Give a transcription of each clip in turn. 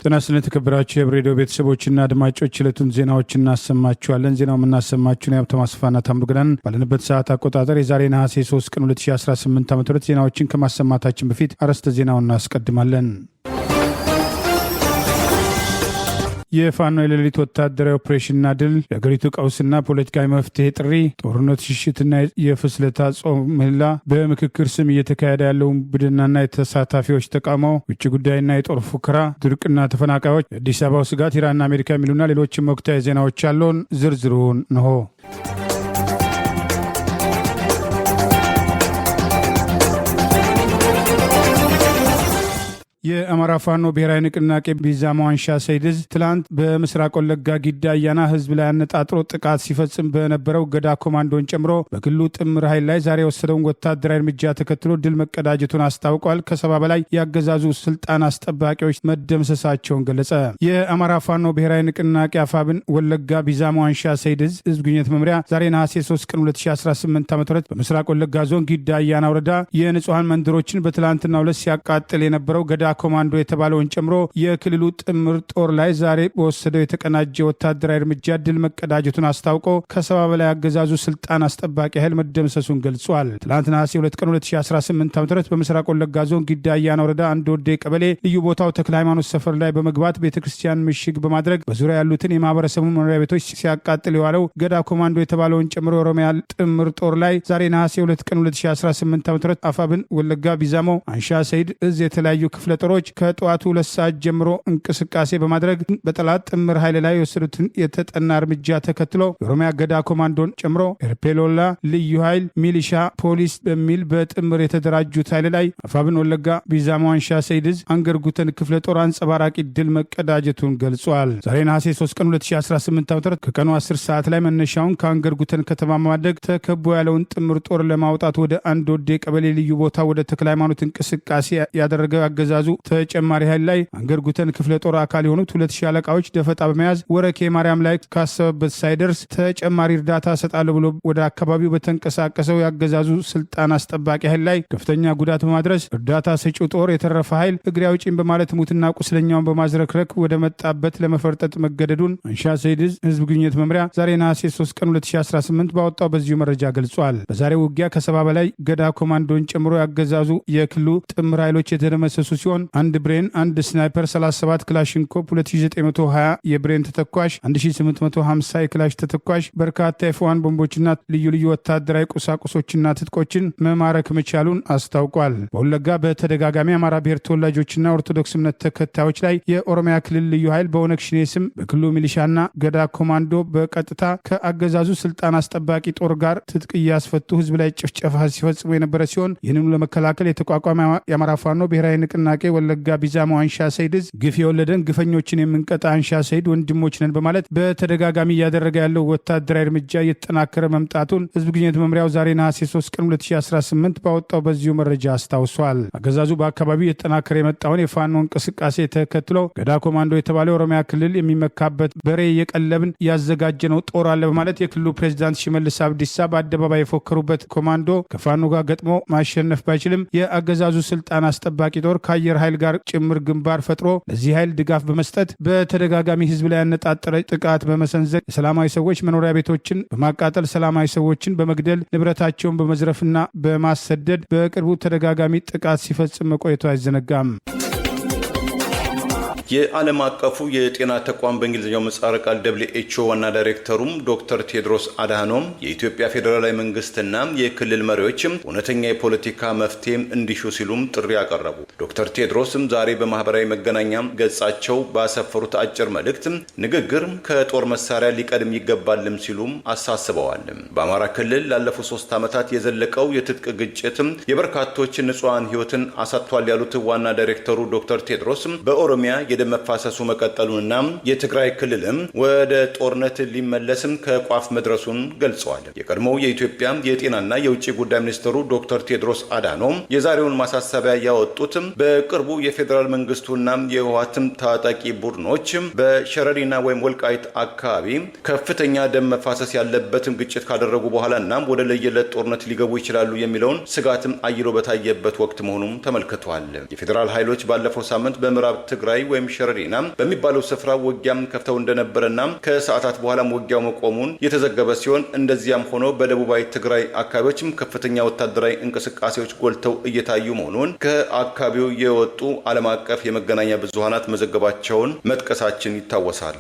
ጤና ስለተከበራችሁ የብሬዲዮ ቤተሰቦችና አድማጮች ዕለቱን ዜናዎችን እናሰማችኋለን። ዜናው የምናሰማችሁን ሀብታሙ አስፋና ታምሩ ገዳን ባለንበት ሰዓት አቆጣጠር የዛሬ ነሐሴ 3 ቀን 2018 ዓ.ም ዜናዎችን ከማሰማታችን በፊት አርዕስተ ዜናውን እናስቀድማለን። የፋኖ የሌሊት ወታደራዊ ኦፕሬሽንና ድል፣ የአገሪቱ ቀውስና ፖለቲካዊ መፍትሄ ጥሪ፣ ጦርነት ሽሽትና የፍስለታ ጾም ምህላ፣ በምክክር ስም እየተካሄደ ያለውን ቡድንና የተሳታፊዎች ተቃውሞ፣ ውጭ ጉዳይና የጦር ፉከራ፣ ድርቅና ተፈናቃዮች፣ የአዲስ አበባው ስጋት፣ ኢራንና አሜሪካ የሚሉና ሌሎችም ወቅታዊ ዜናዎች ያለውን ዝርዝሩን እንሆ። የአማራ ፋኖ ብሔራዊ ንቅናቄ ቢዛሞ አንሻ ሰይድ ትላንት በምስራቅ ወለጋ ጊዳ አያና ህዝብ ላይ አነጣጥሮ ጥቃት ሲፈጽም በነበረው ገዳ ኮማንዶን ጨምሮ በክልሉ ጥምር ኃይል ላይ ዛሬ የወሰደውን ወታደራዊ እርምጃ ተከትሎ ድል መቀዳጀቱን አስታውቋል። ከ70 በላይ ያገዛዙ ስልጣን አስጠባቂዎች መደምሰሳቸውን ገለጸ። የአማራ ፋኖ ብሔራዊ ንቅናቄ አፋብን ወለጋ ቢዛሞ አንሻ ሰይድ ህዝብ ግንኙነት መምሪያ ዛሬ ነሐሴ 3 ቀን 2018 ዓ.ም በምስራቅ ወለጋ ዞን ጊዳ አያና ወረዳ የንጹሐን መንደሮችን በትላንትናው ዕለት ሲያቃጥል የነበረው ገዳ ኮማንዶ የተባለውን ጨምሮ የክልሉ ጥምር ጦር ላይ ዛሬ በወሰደው የተቀናጀ ወታደራዊ እርምጃ ድል መቀዳጀቱን አስታውቆ ከ70 በላይ አገዛዙ ስልጣን አስጠባቂ ኃይል መደምሰሱን ገልጿል። ትላንት ነሐሴ 2 ቀን 2018 ዓ.ም በምስራቅ ወለጋ ዞን ጊዳ አያና ወረዳ አንድ ወዴ ቀበሌ ልዩ ቦታው ተክለ ሃይማኖት ሰፈር ላይ በመግባት ቤተክርስቲያን ምሽግ በማድረግ በዙሪያ ያሉትን የማህበረሰቡ መኖሪያ ቤቶች ሲያቃጥል የዋለው ገዳ ኮማንዶ የተባለውን ጨምሮ የኦሮሚያ ጥምር ጦር ላይ ዛሬ ነሐሴ 2 ቀን 2018 ዓ.ም አፋብን ወለጋ ቢዛሞ አንሻ ሰይድ እዝ የተለያዩ ክፍለ ጦሮች ከጠዋቱ 2 ሰዓት ጀምሮ እንቅስቃሴ በማድረግ በጠላት ጥምር ኃይል ላይ የወሰዱትን የተጠና እርምጃ ተከትሎ የኦሮሚያ ገዳ ኮማንዶን ጨምሮ ኤርፔሎላ ልዩ ኃይል፣ ሚሊሻ፣ ፖሊስ በሚል በጥምር የተደራጁት ኃይል ላይ አፋብን ወለጋ ቢዛሞ አንሻ ሰይድ አንገርጉተን ክፍለ ጦር አንጸባራቂ ድል መቀዳጀቱን ገልጿል። ዛሬ ነሐሴ 3 ቀን 2018 ዓ.ም ከቀኑ 10 ሰዓት ላይ መነሻውን ከአንገርጉተን ከተማ ማድረግ ተከቦ ያለውን ጥምር ጦር ለማውጣት ወደ አንድ ወዴ ቀበሌ ልዩ ቦታ ወደ ተክለ ሃይማኖት እንቅስቃሴ ያደረገው አገዛዙ ተጨማሪ ኃይል ላይ አንገርጉተን ክፍለ ጦር አካል የሆኑት 2 ሻለቃዎች ደፈጣ በመያዝ ወረኬ ማርያም ላይ ካሰበበት ሳይደርስ ተጨማሪ እርዳታ ሰጣለ ብሎ ወደ አካባቢው በተንቀሳቀሰው ያገዛዙ ስልጣን አስጠባቂ ኃይል ላይ ከፍተኛ ጉዳት በማድረስ እርዳታ ሰጪው ጦር የተረፈ ኃይል እግሬ አውጪኝ በማለት ሙትና ቁስለኛውን በማዝረክረክ ወደ መጣበት ለመፈርጠጥ መገደዱን አንሻ ሰይድ ህዝብ ግንኙነት መምሪያ ዛሬ ነሐሴ 3 ቀን 2018 ባወጣው በዚሁ መረጃ ገልጿል። በዛሬው ውጊያ ከ70 በላይ ገዳ ኮማንዶን ጨምሮ ያገዛዙ የክልሉ ጥምር ኃይሎች የተደመሰሱ ሲሆን አንድ ብሬን፣ አንድ ስናይፐር፣ 37 ክላሽንኮቭ፣ 2920 የብሬን ተተኳሽ፣ 1850 የክላሽ ተተኳሽ፣ በርካታ የፎዋን ቦምቦችና ልዩ ልዩ ወታደራዊ ቁሳቁሶችና ትጥቆችን መማረክ መቻሉን አስታውቋል። በወለጋ በተደጋጋሚ አማራ ብሔር ተወላጆችና ኦርቶዶክስ እምነት ተከታዮች ላይ የኦሮሚያ ክልል ልዩ ኃይል በኦነግ ሸኔ ስም በክልሉ ሚሊሻና ገዳ ኮማንዶ በቀጥታ ከአገዛዙ ስልጣን አስጠባቂ ጦር ጋር ትጥቅ እያስፈቱ ህዝብ ላይ ጭፍጨፋ ሲፈጽሙ የነበረ ሲሆን ይህንኑ ለመከላከል የተቋቋመ የአማራ ፋኖ ብሔራዊ ንቅናቄ ወለጋ ቢዛሞ አንሻ ሰይድ ግፍ የወለደን ግፈኞችን የምንቀጣ አንሻ ሰይድ ወንድሞች ነን በማለት በተደጋጋሚ እያደረገ ያለው ወታደራዊ እርምጃ እየተጠናከረ መምጣቱን ህዝብ ግንኙነት መምሪያው ዛሬ ነሐሴ 3 ቀን 2018 ባወጣው በዚሁ መረጃ አስታውሷል። አገዛዙ በአካባቢው እየተጠናከረ የመጣውን የፋኖ እንቅስቃሴ ተከትሎ ገዳ ኮማንዶ የተባለው የኦሮሚያ ክልል የሚመካበት በሬ የቀለብን ያዘጋጀነው ጦር አለ በማለት የክልሉ ፕሬዚዳንት ሽመልስ አብዲሳ በአደባባይ የፎከሩበት ኮማንዶ ከፋኖ ጋር ገጥሞ ማሸነፍ ባይችልም የአገዛዙ ስልጣን አስጠባቂ ጦር ከአየር ኃይል ጋር ጭምር ግንባር ፈጥሮ ለዚህ ኃይል ድጋፍ በመስጠት በተደጋጋሚ ህዝብ ላይ ያነጣጠረ ጥቃት በመሰንዘር የሰላማዊ ሰዎች መኖሪያ ቤቶችን በማቃጠል ሰላማዊ ሰዎችን በመግደል ንብረታቸውን በመዝረፍና በማሰደድ በቅርቡ ተደጋጋሚ ጥቃት ሲፈጽም መቆየቱ አይዘነጋም። የዓለም አቀፉ የጤና ተቋም በእንግሊዝኛው ምህጻረ ቃል WHO ዋና ዳይሬክተሩም ዶክተር ቴድሮስ አድሃኖም የኢትዮጵያ ፌዴራላዊ መንግስትና የክልል መሪዎች እውነተኛ የፖለቲካ መፍትሄ እንዲሹ ሲሉም ጥሪ ያቀረቡ። ዶክተር ቴድሮስም ዛሬ በማህበራዊ መገናኛ ገጻቸው ባሰፈሩት አጭር መልእክት ንግግር ከጦር መሳሪያ ሊቀድም ይገባልም ሲሉም አሳስበዋል። በአማራ ክልል ላለፉት 3 ዓመታት የዘለቀው የትጥቅ ግጭት የበርካቶች ንጹሃን ህይወትን አሳጥቷል ያሉት ዋና ዳይሬክተሩ ዶክተር ቴድሮስ በኦሮሚያ የደም መፋሰሱ መቀጠሉንና የትግራይ ክልልም ወደ ጦርነት ሊመለስም ከቋፍ መድረሱን ገልጸዋል። የቀድሞው የኢትዮጵያ የጤናና የውጭ ጉዳይ ሚኒስትሩ ዶክተር ቴድሮስ አድሃኖም የዛሬውን ማሳሰቢያ ያወጡት በቅርቡ የፌዴራል መንግስቱና የህወሓትም ታጣቂ ቡድኖች በሸረሪና ወይም ወልቃይት አካባቢ ከፍተኛ ደም መፋሰስ ያለበትን ግጭት ካደረጉ በኋላና ወደ ለየለት ጦርነት ሊገቡ ይችላሉ የሚለውን ስጋትም አይሎ በታየበት ወቅት መሆኑም ተመልክቷል። የፌዴራል ኃይሎች ባለፈው ሳምንት በምዕራብ ትግራይ ወይም ሸረሪና በሚባለው ስፍራ ውጊያም ከፍተው እንደነበረና ከሰዓታት በኋላም ውጊያው መቆሙን የተዘገበ ሲሆን እንደዚያም ሆኖ በደቡባዊ ትግራይ አካባቢዎችም ከፍተኛ ወታደራዊ እንቅስቃሴዎች ጎልተው እየታዩ መሆኑን ከአካባቢው የወጡ ዓለም አቀፍ የመገናኛ ብዙሃናት መዘገባቸውን መጥቀሳችን ይታወሳል።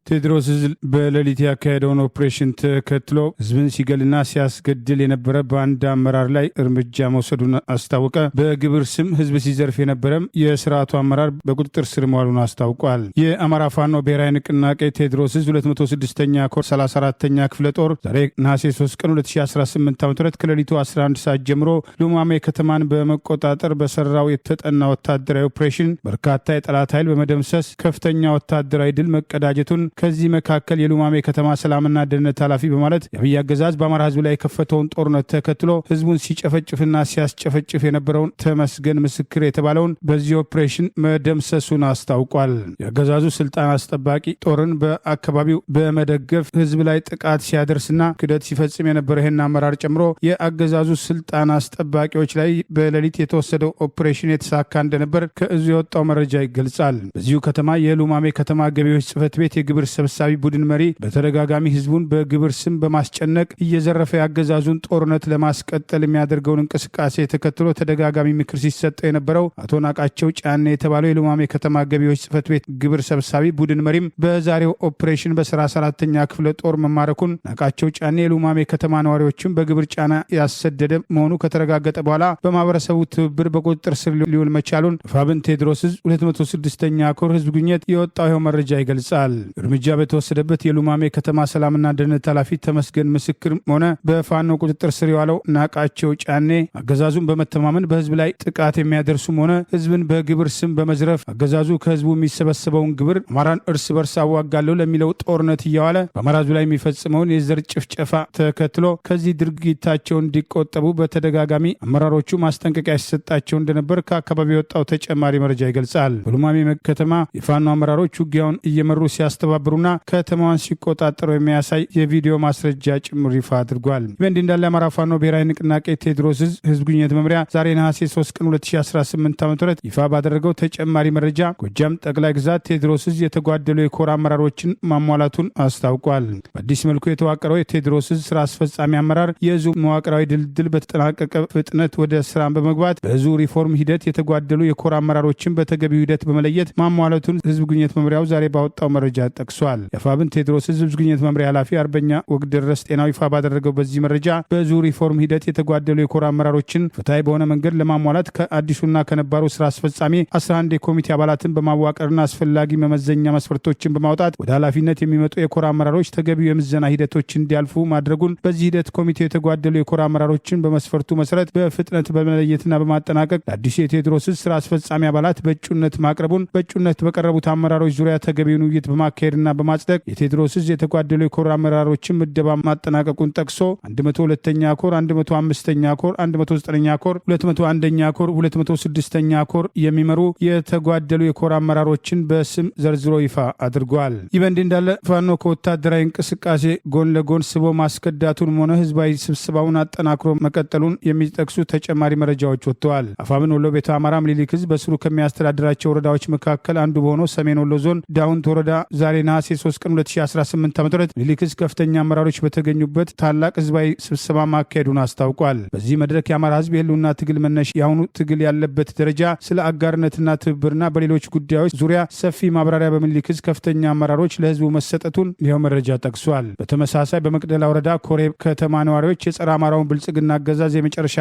ቴድሮስ በሌሊት ያካሄደውን ኦፕሬሽን ተከትሎ ህዝብን ሲገልና ሲያስገድል የነበረ በአንድ አመራር ላይ እርምጃ መውሰዱን አስታወቀ። በግብር ስም ህዝብ ሲዘርፍ የነበረም የስርዓቱ አመራር በቁጥጥር ስር መዋሉን አስታውቋል። የአማራ ፋኖ ብሔራዊ ንቅናቄ ቴድሮስ 206ኛ ኮር 34ኛ ክፍለ ጦር ዛሬ ነሐሴ 3 ቀን 2018 ዓ.ም ከሌሊቱ 11 ሰዓት ጀምሮ ሉማሜ ከተማን በመቆጣጠር በሰራው የተጠና ወታደራዊ ኦፕሬሽን በርካታ የጠላት ኃይል በመደምሰስ ከፍተኛ ወታደራዊ ድል መቀዳጀቱን ከዚህ መካከል የሉማሜ ከተማ ሰላምና ደህንነት ኃላፊ በማለት የአብይ አገዛዝ በአማራ ህዝብ ላይ የከፈተውን ጦርነት ተከትሎ ህዝቡን ሲጨፈጭፍና ሲያስጨፈጭፍ የነበረውን ተመስገን ምስክር የተባለውን በዚህ ኦፕሬሽን መደምሰሱን አስታውቋል። የአገዛዙ ስልጣን አስጠባቂ ጦርን በአካባቢው በመደገፍ ህዝብ ላይ ጥቃት ሲያደርስና ክደት ሲፈጽም የነበረ ይህን አመራር ጨምሮ የአገዛዙ ስልጣን አስጠባቂዎች ላይ በሌሊት የተወሰደው ኦፕሬሽን የተሳካ እንደነበር ከእዙ የወጣው መረጃ ይገልጻል። በዚሁ ከተማ የሉማሜ ከተማ ገቢዎች ጽህፈት ቤት የግብር ሰብሳቢ ቡድን መሪ በተደጋጋሚ ህዝቡን በግብር ስም በማስጨነቅ እየዘረፈ ያገዛዙን ጦርነት ለማስቀጠል የሚያደርገውን እንቅስቃሴ ተከትሎ ተደጋጋሚ ምክር ሲሰጠው የነበረው አቶ ናቃቸው ጫኔ የተባለው የሉማሜ ከተማ ገቢዎች ጽህፈት ቤት ግብር ሰብሳቢ ቡድን መሪም በዛሬው ኦፕሬሽን በ34ኛ ክፍለ ጦር መማረኩን ናቃቸው ጫኔ የሉማሜ ከተማ ነዋሪዎችን በግብር ጫና ያሰደደ መሆኑ ከተረጋገጠ በኋላ በማህበረሰቡ ትብብር በቁጥጥር ስር ሊውል መቻሉን ፋብን ቴድሮስ 206ኛ ኮር ህዝብ ግንኙነት የወጣው ይኸው መረጃ ይገልጻል። እርምጃ በተወሰደበት የሉማሜ ከተማ ሰላምና ደህንነት ኃላፊ ተመስገን ምስክር ሆነ በፋኖ ቁጥጥር ስር የዋለው ናቃቸው ጫኔ አገዛዙን በመተማመን በህዝብ ላይ ጥቃት የሚያደርሱም ሆነ ህዝብን በግብር ስም በመዝረፍ አገዛዙ ከህዝቡ የሚሰበሰበውን ግብር አማራን እርስ በርስ አዋጋለሁ ለሚለው ጦርነት እያዋለ በአማራ ህዝብ ላይ የሚፈጽመውን የዘር ጭፍጨፋ ተከትሎ ከዚህ ድርጊታቸው እንዲቆጠቡ በተደጋጋሚ አመራሮቹ ማስጠንቀቂያ ሲሰጣቸው እንደነበር ከአካባቢ የወጣው ተጨማሪ መረጃ ይገልጻል። በሉማሜ ከተማ የፋኖ አመራሮች ውጊያውን እየመሩ ሲያስተባብሩና ከተማዋን ሲቆጣጠሩ የሚያሳይ የቪዲዮ ማስረጃ ጭምር ይፋ አድርጓል። በእንዲህ እንዳለ አማራ ፋኖ ብሔራዊ ንቅናቄ ቴድሮስ ህዝብ ግንኙነት መምሪያ ዛሬ ነሐሴ 3 ቀን 2018 ዓ.ም ይፋ ባደረገው ተጨማሪ መረጃ ጎጃም ጠቅላይ ግዛት ቴድሮስ የተጓደሉ የኮር አመራሮችን ማሟላቱን አስታውቋል። በአዲስ መልኩ የተዋቀረው የቴድሮስ ስራ አስፈጻሚ አመራር የዙ መዋቅራዊ ድልድል በተጠናቀቀ ፍጥነት ወደ ስራ በመግባት በዙ ሪፎርም ሂደት የተጓደሉ የኮር አመራሮችን በተገቢው ሂደት በመለየት ማሟላቱን ህዝብ ግንኙነት መምሪያው ዛሬ ባወጣው መረጃ ጠቅሷል። የፋብን ቴድሮስ ህዝብ ግንኙነት መምሪያ ኃላፊ አርበኛ ወግደረስ ጤናው ይፋ ባደረገው በዚህ መረጃ በዙ ሪፎርም ሂደት የተጓደሉ የኮር አመራሮችን ፍትሐዊ በሆነ መንገድ ለማሟላት ከአዲሱና ከነባሩ ስራ አስፈጻሚ 11 የኮሚቴ አባላትን በማዋቀርና አስፈላጊ መመዘኛ መስፈርቶችን በማውጣት ወደ ኃላፊነት የሚመጡ የኮር አመራሮች ተገቢው የምዘና ሂደቶች እንዲያልፉ ማድረጉን፣ በዚህ ሂደት ኮሚቴው የተጓደሉ የኮር አመራሮችን በመስፈርቱ መሰረት በፍጥነት በመለየትና በማጠናቀቅ ለአዲሱ የቴድሮስ ስራ አስፈጻሚ አባላት በእጩነት ማቅረቡን፣ በእጩነት በቀረቡት አመራሮች ዙሪያ ተገቢውን ውይይት በማካሄድና በማጽደቅ የቴድሮስ የተጓደሉ የኮር አመራሮችን ምደባ ማጠናቀቁን ጠቅሶ 102ኛ ኮር፣ 105ኛ ኮር፣ 109ኛ ኮር፣ 201ኛ ኮር፣ 206ኛ ኮር የሚመሩ የተጓደሉ የኮር አመራሮችን በስም ዘርዝሮ ይፋ አድርጓል። ይህ በእንዲህ እንዳለ ፋኖ ከወታደራዊ እንቅስቃሴ ጎን ለጎን ስቦ ማስከዳቱንም ሆነ ህዝባዊ ስብስባውን አጠናክሮ መቀጠሉን የሚጠቅሱ ተጨማሪ መረጃዎች ወጥተዋል። አፋብን ወሎ ቤተ አማራ ምኒልክ ህዝብ በስሩ ከሚያስተዳድራቸው ወረዳዎች መካከል አንዱ በሆነው ሰሜን ወሎ ዞን ዳውንት ወረዳ ዛሬ ነሐሴ 3 ቀን 2018 ዓ.ም ምኒልክ ህዝብ ከፍተኛ አመራሮች በተገኙበት ታላቅ ህዝባዊ ስብሰባ ማካሄዱን አስታውቋል። በዚህ መድረክ የአማራ ህዝብ የህልውና ትግል መነሻ የአሁኑ ትግል ያለበት ደረጃ፣ ስለ አጋርነትና ትብብርና በሌሎች ጉዳዮች ዙሪያ ሰፊ ማብራሪያ በምኒልክ ህዝብ ከፍተኛ አመራሮች ለህዝቡ መሰጠቱን ይኸው መረጃ ጠቅሷል። በተመሳሳይ በመቅደላ ወረዳ ኮሬብ ከተማ ነዋሪዎች የጸረ አማራውን ብልጽግና አገዛዝ የመጨረሻ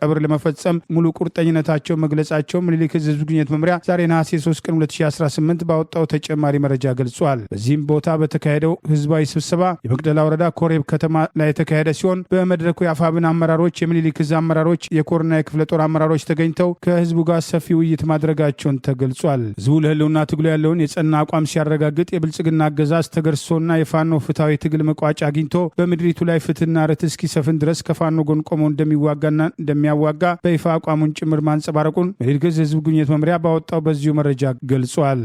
ቀብር ለመፈጸም ሙሉ ቁርጠኝነታቸው መግለጻቸው ምኒልክ ህዝብ ግንኙነት መምሪያ ዛሬ ነሐሴ 3 ቀን 2018 ባወጣው ተጨማሪ መረጃ ገልጿል። በዚህም ቦታ በተካሄደው ህዝባዊ ስብሰባ የመቅደላ ወረዳ ኮሬብ ከተማ ላይ የተካሄደ ሲሆን በመድረኩ የአፋብን አመራሮች፣ የሚኒሊክ ዕዝ አመራሮች፣ የኮርና የክፍለ ጦር አመራሮች ተገኝተው ከህዝቡ ጋር ሰፊ ውይይት ማድረጋቸውን ተገልጿል። ህዝቡ ለህልውና ትግሉ ያለውን የጸና አቋም ሲያረጋግጥ የብልጽግና አገዛዝ ተገርሶና የፋኖ ፍትሐዊ ትግል መቋጫ አግኝቶ በምድሪቱ ላይ ፍትህና ርትዕ እስኪሰፍን ድረስ ከፋኖ ጎን ቆሞ እንደሚዋጋና እንደሚያዋጋ በይፋ አቋሙን ጭምር ማንጸባረቁን የሚኒሊክ ዕዝ ህዝብ ግንኙነት መምሪያ ባወጣው በዚሁ መረጃ ገልጿል።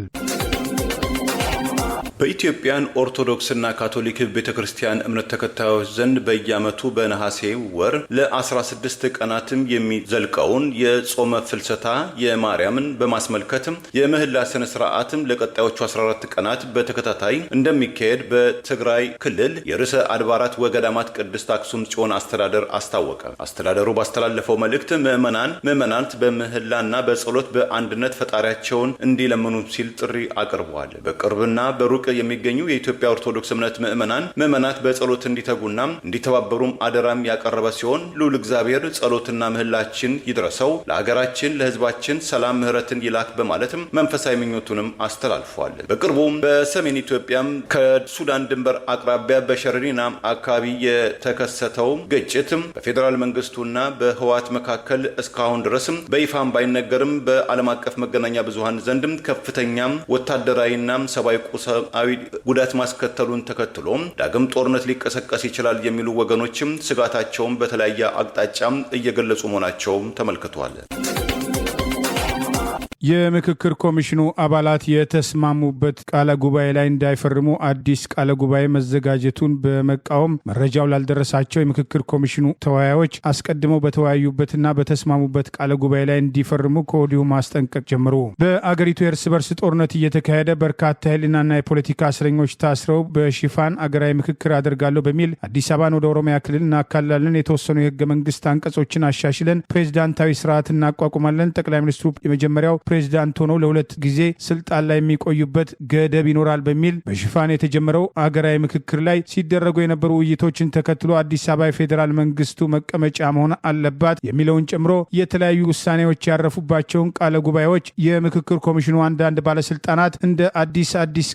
በኢትዮጵያን ኦርቶዶክስና ካቶሊክ ቤተክርስቲያን እምነት ተከታዮች ዘንድ በየዓመቱ በነሐሴ ወር ለ16 ቀናትም የሚዘልቀውን የጾመ ፍልሰታ የማርያምን በማስመልከትም የምህላ ስነ ስርዓትም ለቀጣዮቹ 14 ቀናት በተከታታይ እንደሚካሄድ በትግራይ ክልል የርዕሰ አድባራት ወገዳማት ቅድስት አክሱም ጽዮን አስተዳደር አስታወቀ። አስተዳደሩ ባስተላለፈው መልእክት ምዕመናት በምህላና በጸሎት በአንድነት ፈጣሪያቸውን እንዲለምኑ ሲል ጥሪ አቅርበዋል። በቅርብና በሩቅ የሚገኙ የኢትዮጵያ ኦርቶዶክስ እምነት ምዕመናት በጸሎት እንዲተጉና እንዲተባበሩም አደራም ያቀረበ ሲሆን ልዑል እግዚአብሔር ጸሎትና ምህላችን ይድረሰው፣ ለሀገራችን ለህዝባችን ሰላም ምህረትን ይላክ በማለትም መንፈሳዊ ምኞቱንም አስተላልፏል። በቅርቡም በሰሜን ኢትዮጵያም ከሱዳን ድንበር አቅራቢያ በሸረሪና አካባቢ የተከሰተው ግጭትም በፌዴራል መንግስቱና በህወሓት መካከል እስካሁን ድረስም በይፋም ባይነገርም በዓለም አቀፍ መገናኛ ብዙሃን ዘንድም ከፍተኛም ወታደራዊና ሰብአዊ ጉዳት ማስከተሉን ተከትሎ ዳግም ጦርነት ሊቀሰቀስ ይችላል የሚሉ ወገኖችም ስጋታቸውን በተለያየ አቅጣጫም እየገለጹ መሆናቸው ተመልክቷል። የምክክር ኮሚሽኑ አባላት የተስማሙበት ቃለ ጉባኤ ላይ እንዳይፈርሙ አዲስ ቃለ ጉባኤ መዘጋጀቱን በመቃወም መረጃው ላልደረሳቸው የምክክር ኮሚሽኑ ተወያዮች አስቀድመው በተወያዩበትና በተስማሙበት ቃለ ጉባኤ ላይ እንዲፈርሙ ከወዲሁ ማስጠንቀቅ ጀመሩ። በአገሪቱ የእርስ በርስ ጦርነት እየተካሄደ በርካታ የህሊናና የፖለቲካ እስረኞች ታስረው በሽፋን አገራዊ ምክክር አደርጋለሁ በሚል አዲስ አበባን ወደ ኦሮሚያ ክልል እናካላለን፣ የተወሰኑ የህገ መንግስት አንቀጾችን አሻሽለን ፕሬዚዳንታዊ ስርዓት እናቋቁማለን፣ ጠቅላይ ሚኒስትሩ የመጀመሪያው ፕሬዚዳንት ሆነው ለሁለት ጊዜ ስልጣን ላይ የሚቆዩበት ገደብ ይኖራል በሚል በሽፋን የተጀመረው አገራዊ ምክክር ላይ ሲደረጉ የነበሩ ውይይቶችን ተከትሎ አዲስ አበባ የፌዴራል መንግስቱ መቀመጫ መሆን አለባት የሚለውን ጨምሮ የተለያዩ ውሳኔዎች ያረፉባቸውን ቃለ ጉባኤዎች የምክክር ኮሚሽኑ አንዳንድ ባለስልጣናት እንደ አዲስ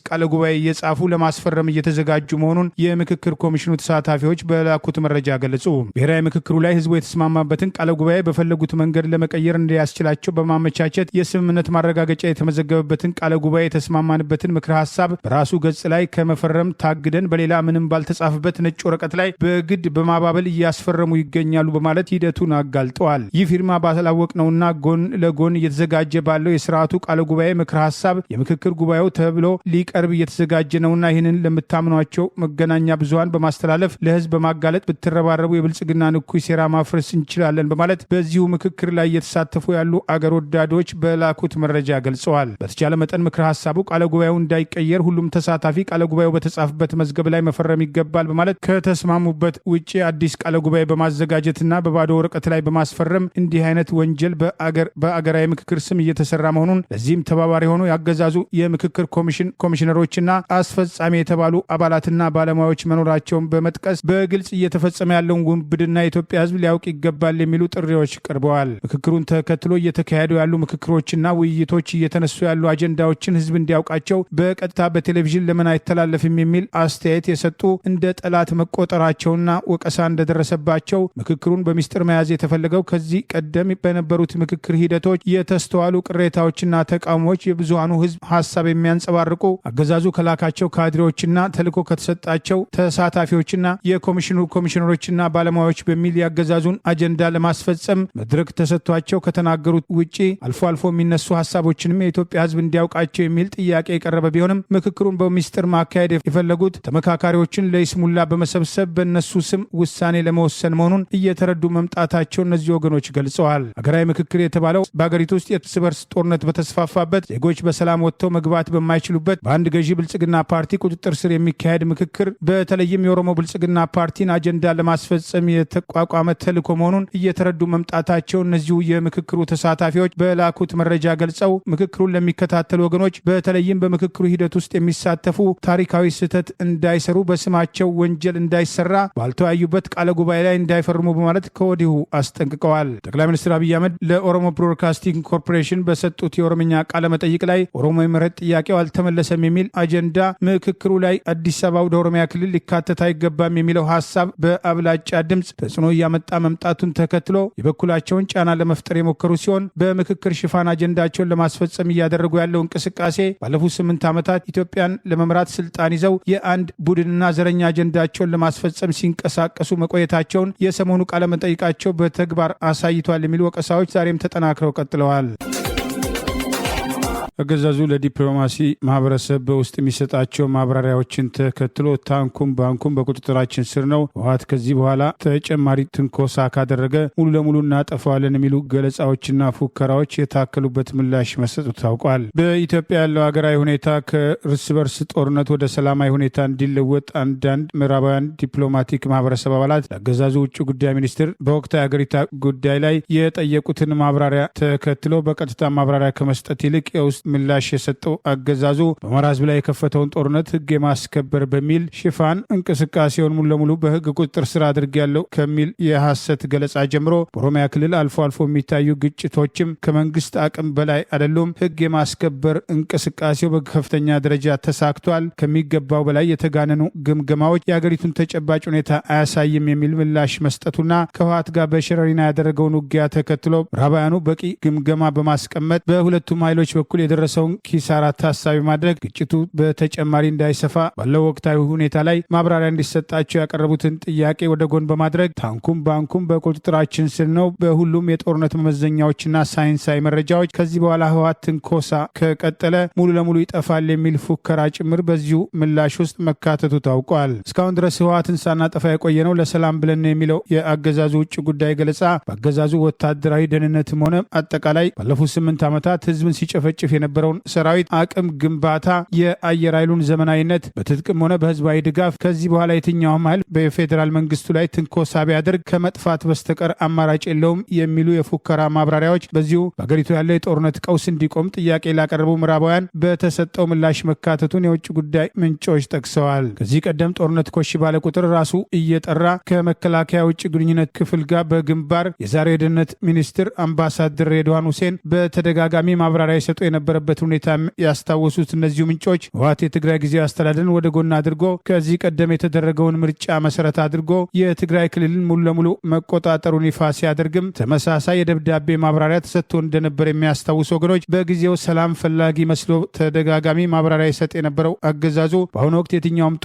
ቃለ ጉባኤ እየጻፉ ለማስፈረም እየተዘጋጁ መሆኑን የምክክር ኮሚሽኑ ተሳታፊዎች በላኩት መረጃ ገለጹ። ብሔራዊ ምክክሩ ላይ ህዝቡ የተስማማበትን ቃለ ጉባኤ በፈለጉት መንገድ ለመቀየር እንዲያስችላቸው በማመቻቸት የስምምነት ማረጋገጫ የተመዘገበበትን ቃለ ጉባኤ የተስማማንበትን ምክረ ሐሳብ በራሱ ገጽ ላይ ከመፈረም ታግደን በሌላ ምንም ባልተጻፈበት ነጭ ወረቀት ላይ በግድ በማባበል እያስፈረሙ ይገኛሉ በማለት ሂደቱን አጋልጠዋል። ይህ ፊርማ ባላወቅነውና ጎን ለጎን እየተዘጋጀ ባለው የስርዓቱ ቃለ ጉባኤ ምክረ ሐሳብ የምክክር ጉባኤው ተብሎ ሊቀርብ እየተዘጋጀ ነውና ይህንን ለምታምኗቸው መገናኛ ብዙሃን በማስተላለፍ ለህዝብ በማጋለጥ ብትረባረቡ የብልጽግናን እኩይ ሴራ ማፍረስ እንችላለን በማለት በዚሁ ምክክር ላይ እየተሳተፉ ያሉ አገር ወዳዶች በላኩት መረጃ ገልጸዋል። በተቻለ መጠን ምክረ ሐሳቡ ቃለ ጉባኤው እንዳይቀየር ሁሉም ተሳታፊ ቃለ ጉባኤው በተጻፈበት መዝገብ ላይ መፈረም ይገባል በማለት ከተስማሙበት ውጪ አዲስ ቃለ ጉባኤ በማዘጋጀትና በባዶ ወረቀት ላይ በማስፈረም እንዲህ አይነት ወንጀል በአገራዊ ምክክር ስም እየተሰራ መሆኑን ለዚህም ተባባሪ ሆኖ ያገዛዙ የምክክር ኮሚሽነሮችና አስፈጻሚ የተባሉ አባላትና ባለሙያዎች መኖራቸውን በመጥቀስ በግልጽ እየተፈጸመ ያለውን ውንብድና የኢትዮጵያ ህዝብ ሊያውቅ ይገባል የሚሉ ጥሪዎች ቀርበዋል። ምክክሩን ተከትሎ እየተካሄዱ ያሉ ምክክሮችና ውይይቶች እየተነሱ ያሉ አጀንዳዎችን ህዝብ እንዲያውቃቸው በቀጥታ በቴሌቪዥን ለምን አይተላለፍም የሚል አስተያየት የሰጡ እንደ ጠላት መቆጠራቸውና ወቀሳ እንደደረሰባቸው ምክክሩን በሚስጥር መያዝ የተፈለገው ከዚህ ቀደም በነበሩት ምክክር ሂደቶች የተስተዋሉ ቅሬታዎችና ተቃውሞዎች የብዙሃኑ ህዝብ ሀሳብ የሚያንጸባርቁ አገዛዙ ከላካቸው ካድሬዎችና ተልዕኮ ከተሰጣቸው ተሳታፊዎችና የኮሚሽኑ ኮሚሽነሮችና ባለሙያዎች በሚል ያገዛዙን አጀንዳ ለማስፈጸም መድረክ ተሰጥቷቸው ከተናገሩት ውጪ አልፎ የሚነሱ ሀሳቦችንም የኢትዮጵያ ህዝብ እንዲያውቃቸው የሚል ጥያቄ የቀረበ ቢሆንም ምክክሩን በሚስጥር ማካሄድ የፈለጉት ተመካካሪዎችን ለይስሙላ በመሰብሰብ በእነሱ ስም ውሳኔ ለመወሰን መሆኑን እየተረዱ መምጣታቸው እነዚህ ወገኖች ገልጸዋል። ሀገራዊ ምክክር የተባለው በሀገሪቱ ውስጥ የእርስ በርስ ጦርነት በተስፋፋበት ዜጎች በሰላም ወጥተው መግባት በማይችሉበት በአንድ ገዢ ብልጽግና ፓርቲ ቁጥጥር ስር የሚካሄድ ምክክር በተለይም የኦሮሞ ብልጽግና ፓርቲን አጀንዳ ለማስፈጸም የተቋቋመ ተልዕኮ መሆኑን እየተረዱ መምጣታቸው እነዚሁ የምክክሩ ተሳታፊዎች በላኩት መረጃ መረጃ ገልጸው ምክክሩን ለሚከታተሉ ወገኖች በተለይም በምክክሩ ሂደት ውስጥ የሚሳተፉ ታሪካዊ ስህተት እንዳይሰሩ፣ በስማቸው ወንጀል እንዳይሰራ፣ ባልተወያዩበት ቃለ ጉባኤ ላይ እንዳይፈርሙ በማለት ከወዲሁ አስጠንቅቀዋል። ጠቅላይ ሚኒስትር አብይ አህመድ ለኦሮሞ ብሮድካስቲንግ ኮርፖሬሽን በሰጡት የኦሮምኛ ቃለ መጠይቅ ላይ ኦሮሞ የመሬት ጥያቄው አልተመለሰም የሚል አጀንዳ ምክክሩ ላይ አዲስ አበባ ወደ ኦሮሚያ ክልል ሊካተት አይገባም የሚለው ሀሳብ በአብላጫ ድምፅ ተጽዕኖ እያመጣ መምጣቱን ተከትሎ የበኩላቸውን ጫና ለመፍጠር የሞከሩ ሲሆን በምክክር ሽፋን አጀንዳቸውን ለማስፈጸም እያደረጉ ያለው እንቅስቃሴ ባለፉት 8 ዓመታት ኢትዮጵያን ለመምራት ስልጣን ይዘው የአንድ ቡድንና ዘረኛ አጀንዳቸውን ለማስፈጸም ሲንቀሳቀሱ መቆየታቸውን የሰሞኑ ቃለ መጠይቃቸው በተግባር አሳይቷል የሚሉ ወቀሳዎች ዛሬም ተጠናክረው ቀጥለዋል። አገዛዙ ለዲፕሎማሲ ማህበረሰብ በውስጥ የሚሰጣቸው ማብራሪያዎችን ተከትሎ ታንኩም ባንኩም በቁጥጥራችን ስር ነው፣ ህወሓት ከዚህ በኋላ ተጨማሪ ትንኮሳ ካደረገ ሙሉ ለሙሉ እናጠፋዋለን የሚሉ ገለጻዎችና ፉከራዎች የታከሉበት ምላሽ መስጠቱ ታውቋል። በኢትዮጵያ ያለው ሀገራዊ ሁኔታ ከእርስ በርስ ጦርነት ወደ ሰላማዊ ሁኔታ እንዲለወጥ አንዳንድ ምዕራባውያን ዲፕሎማቲክ ማህበረሰብ አባላት ለአገዛዙ ውጭ ጉዳይ ሚኒስትር በወቅታዊ ሀገሪታ ጉዳይ ላይ የጠየቁትን ማብራሪያ ተከትሎ በቀጥታ ማብራሪያ ከመስጠት ይልቅ የውስጥ ምላሽ የሰጠው አገዛዙ በአማራ ህዝብ ላይ የከፈተውን ጦርነት ህግ የማስከበር በሚል ሽፋን እንቅስቃሴውን ሙሉ ለሙሉ በህግ ቁጥጥር ስር አድርጌያለሁ ከሚል የሐሰት ገለጻ ጀምሮ በኦሮሚያ ክልል አልፎ አልፎ የሚታዩ ግጭቶችም ከመንግስት አቅም በላይ አይደሉም፣ ህግ የማስከበር እንቅስቃሴው በከፍተኛ ደረጃ ተሳክቷል፣ ከሚገባው በላይ የተጋነኑ ግምገማዎች የአገሪቱን ተጨባጭ ሁኔታ አያሳይም የሚል ምላሽ መስጠቱና ከህወሓት ጋር በሸረሪና ያደረገውን ውጊያ ተከትሎ ምዕራባውያኑ በቂ ግምገማ በማስቀመጥ በሁለቱም ኃይሎች በኩል የደረሰውን ኪሳራ ታሳቢ ማድረግ ግጭቱ በተጨማሪ እንዳይሰፋ ባለው ወቅታዊ ሁኔታ ላይ ማብራሪያ እንዲሰጣቸው ያቀረቡትን ጥያቄ ወደ ጎን በማድረግ ታንኩም ባንኩም በቁጥጥራችን ስር ነው፣ በሁሉም የጦርነት መመዘኛዎችና ሳይንሳዊ መረጃዎች ከዚህ በኋላ ህወሓት ትንኮሳ ከቀጠለ ሙሉ ለሙሉ ይጠፋል የሚል ፉከራ ጭምር በዚሁ ምላሽ ውስጥ መካተቱ ታውቋል። እስካሁን ድረስ ህወሓትን ሳናጠፋ የቆየ ነው ለሰላም ብለን ነው የሚለው የአገዛዙ ውጭ ጉዳይ ገለጻ በአገዛዙ ወታደራዊ ደህንነትም ሆነ አጠቃላይ ባለፉት 8 ዓመታት ህዝብን ሲጨፈጭፍ የነበረውን ሰራዊት አቅም ግንባታ፣ የአየር ኃይሉን ዘመናዊነት በትጥቅም ሆነ በህዝባዊ ድጋፍ ከዚህ በኋላ የትኛውም ኃይል በፌዴራል መንግስቱ ላይ ትንኮሳ ቢያደርግ ከመጥፋት በስተቀር አማራጭ የለውም የሚሉ የፉከራ ማብራሪያዎች በዚሁ በአገሪቱ ያለው የጦርነት ቀውስ እንዲቆም ጥያቄ ላቀረቡ ምዕራባውያን በተሰጠው ምላሽ መካተቱን የውጭ ጉዳይ ምንጮች ጠቅሰዋል። ከዚህ ቀደም ጦርነት ኮሽ ባለ ቁጥር ራሱ እየጠራ ከመከላከያ ውጭ ግንኙነት ክፍል ጋር በግንባር የዛሬው የደህንነት ሚኒስትር አምባሳደር ሬድዋን ሁሴን በተደጋጋሚ ማብራሪያ የሰጡ የነበረበት ሁኔታ ያስታወሱት እነዚሁ ምንጮች ህወሓት የትግራይ ጊዜያዊ አስተዳደርን ወደ ጎን አድርጎ ከዚህ ቀደም የተደረገውን ምርጫ መሰረት አድርጎ የትግራይ ክልልን ሙሉ ለሙሉ መቆጣጠሩን ይፋ ሲያደርግም ተመሳሳይ የደብዳቤ ማብራሪያ ተሰጥቶ እንደነበር የሚያስታውሱ ወገኖች በጊዜው ሰላም ፈላጊ መስሎ ተደጋጋሚ ማብራሪያ ይሰጥ የነበረው አገዛዙ በአሁኑ ወቅት የትኛውም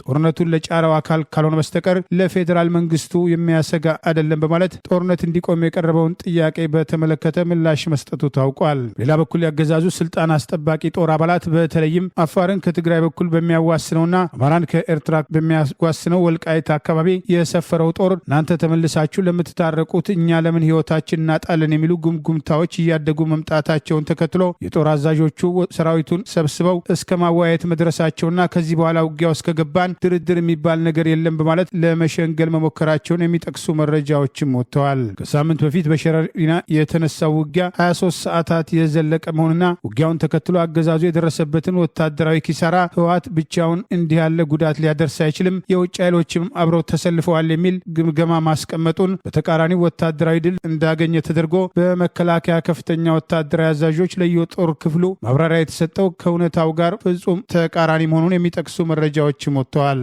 ጦርነቱን ለጫረው አካል ካልሆነ በስተቀር ለፌዴራል መንግስቱ የሚያሰጋ አይደለም በማለት ጦርነት እንዲቆም የቀረበውን ጥያቄ በተመለከተ ምላሽ መስጠቱ ታውቋል። ሌላ በኩል ያገዛዙ ስልጣን አስጠባቂ ጦር አባላት በተለይም አፋርን ከትግራይ በኩል በሚያዋስነውና አማራን ከኤርትራ በሚያዋስነው ወልቃይት አካባቢ የሰፈረው ጦር እናንተ ተመልሳችሁ ለምትታረቁት እኛ ለምን ህይወታችን እናጣለን የሚሉ ጉምጉምታዎች እያደጉ መምጣታቸውን ተከትሎ የጦር አዛዦቹ ሰራዊቱን ሰብስበው እስከ ማወያየት መድረሳቸውና ከዚህ በኋላ ውጊያው እስከገባን ድርድር የሚባል ነገር የለም በማለት ለመሸንገል መሞከራቸውን የሚጠቅሱ መረጃዎችም ወጥተዋል። ከሳምንት በፊት በሸረሪና የተነሳው ውጊያ 23 ሰዓታት የዘለቀ መሆኑና ውጊያውን ተከትሎ አገዛዙ የደረሰበትን ወታደራዊ ኪሳራ ህወሓት ብቻውን እንዲህ ያለ ጉዳት ሊያደርስ አይችልም፣ የውጭ ኃይሎችም አብረው ተሰልፈዋል የሚል ግምገማ ማስቀመጡን በተቃራኒው ወታደራዊ ድል እንዳገኘ ተደርጎ በመከላከያ ከፍተኛ ወታደራዊ አዛዦች ለየጦር ክፍሉ ማብራሪያ የተሰጠው ከእውነታው ጋር ፍጹም ተቃራኒ መሆኑን የሚጠቅሱ መረጃዎችም ወጥተዋል።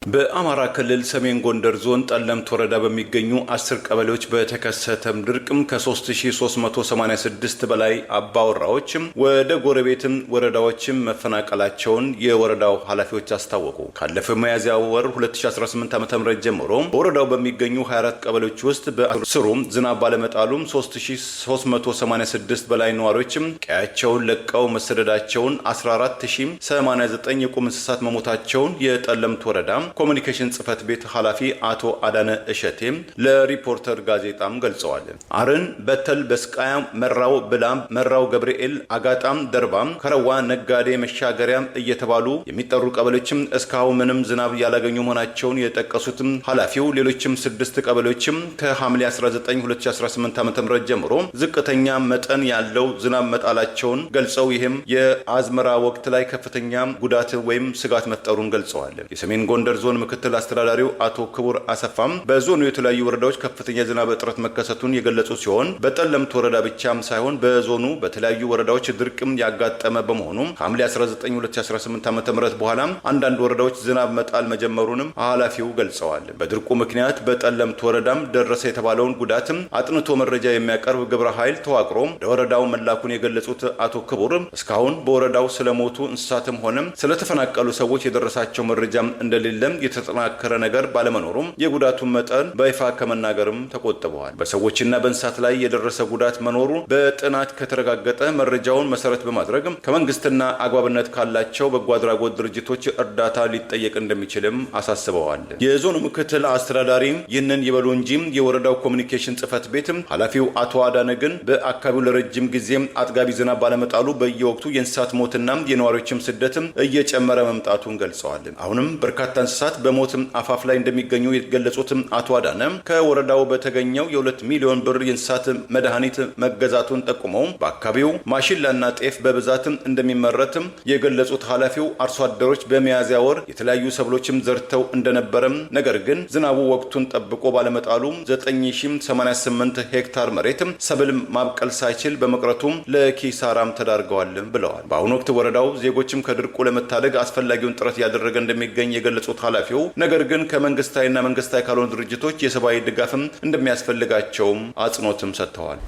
በአማራ ክልል ሰሜን ጎንደር ዞን ጠለምት ወረዳ በሚገኙ 10 ቀበሌዎች በተከሰተም ድርቅም ከ3386 በላይ አባወራዎች ወደ ጎረቤትም ወረዳዎችም መፈናቀላቸውን የወረዳው ኃላፊዎች አስታወቁ። ካለፈው ሚያዝያ ወር 2018 ዓ.ም ጀምሮ በወረዳው በሚገኙ 24 ቀበሌዎች ውስጥ በስሩም ዝናብ ባለመጣሉም 3386 በላይ ነዋሪዎችም ቀያቸውን ለቀው መሰደዳቸውን፣ 14089 የቁም እንስሳት መሞታቸውን የጠለምት ወረዳ ኮሚኒኬሽን ጽህፈት ቤት ኃላፊ አቶ አዳነ እሸቴም ለሪፖርተር ጋዜጣም ገልጸዋል። አርን፣ በተል፣ በስቃያ፣ መራው፣ ብላም፣ መራው ገብርኤል፣ አጋጣም፣ ደርባም፣ ከረዋ፣ ነጋዴ፣ መሻገሪያ እየተባሉ የሚጠሩ ቀበሌዎችም እስካሁን ምንም ዝናብ ያላገኙ መሆናቸውን የጠቀሱትም ኃላፊው ሌሎችም 6 ቀበሌዎችም ከሐምሌ 19 2018 ዓ.ም ጀምሮ ዝቅተኛ መጠን ያለው ዝናብ መጣላቸውን ገልጸው ይህም የአዝመራ ወቅት ላይ ከፍተኛ ጉዳት ወይም ስጋት መፍጠሩን ገልጸዋል። የሰሜን ጎንደር ዞን ምክትል አስተዳዳሪው አቶ ክቡር አሰፋም በዞኑ የተለያዩ ወረዳዎች ከፍተኛ ዝናብ እጥረት መከሰቱን የገለጹ ሲሆን በጠለምት ወረዳ ብቻም ሳይሆን በዞኑ በተለያዩ ወረዳዎች ድርቅም ያጋጠመ በመሆኑ ሐምሌ 19 2018 ዓ.ም በኋላ አንዳንድ ወረዳዎች ዝናብ መጣል መጀመሩንም ኃላፊው ገልጸዋል። በድርቁ ምክንያት በጠለምት ወረዳም ደረሰ የተባለውን ጉዳትም አጥንቶ መረጃ የሚያቀርብ ግብረ ኃይል ተዋቅሮ ለወረዳው መላኩን የገለጹት አቶ ክቡር እስካሁን በወረዳው ስለሞቱ እንስሳትም ሆነም ስለተፈናቀሉ ሰዎች የደረሳቸው መረጃም እንደሌለም የተጠናከረ ነገር ባለመኖሩም የጉዳቱን መጠን በይፋ ከመናገርም ተቆጥበዋል። በሰዎችና በእንስሳት ላይ የደረሰ ጉዳት መኖሩ በጥናት ከተረጋገጠ መረጃውን መሰረት በማድረግ ከመንግስትና አግባብነት ካላቸው በጎ አድራጎት ድርጅቶች እርዳታ ሊጠየቅ እንደሚችልም አሳስበዋል። የዞኑ ምክትል አስተዳዳሪ ይህንን ይበሉ እንጂ የወረዳው ኮሚኒኬሽን ጽህፈት ቤት ኃላፊው አቶ አዳነ ግን በአካባቢው ለረጅም ጊዜ አጥጋቢ ዝናብ ባለመጣሉ በየወቅቱ የእንስሳት ሞትና የነዋሪዎችም ስደት እየጨመረ መምጣቱን ገልጸዋል። አሁንም በርካታ እንስሳት በሞት አፋፍ ላይ እንደሚገኙ የገለጹት አቶ አዳነ ከወረዳው በተገኘው የ2 ሚሊዮን ብር የእንስሳት መድኃኒት መገዛቱን ጠቁመው በአካባቢው ማሽላና ጤፍ በብዛት እንደሚመረት የገለጹት ኃላፊው አርሶ አደሮች በሚያዝያ ወር የተለያዩ ሰብሎችም ዘርተው እንደነበረም ነገር ግን ዝናቡ ወቅቱን ጠብቆ ባለመጣሉ 9088 ሄክታር መሬት ሰብል ማብቀል ሳይችል በመቅረቱ ለኪሳራም ተዳርገዋል ብለዋል። በአሁኑ ወቅት ወረዳው ዜጎችም ከድርቁ ለመታደግ አስፈላጊውን ጥረት ያደረገ እንደሚገኝ የገለጹት ኃላፊው ነገር ግን ከመንግስታዊና መንግስታዊ ካልሆኑ ድርጅቶች የሰብአዊ ድጋፍም እንደሚያስፈልጋቸውም አጽንኦትም ሰጥተዋል።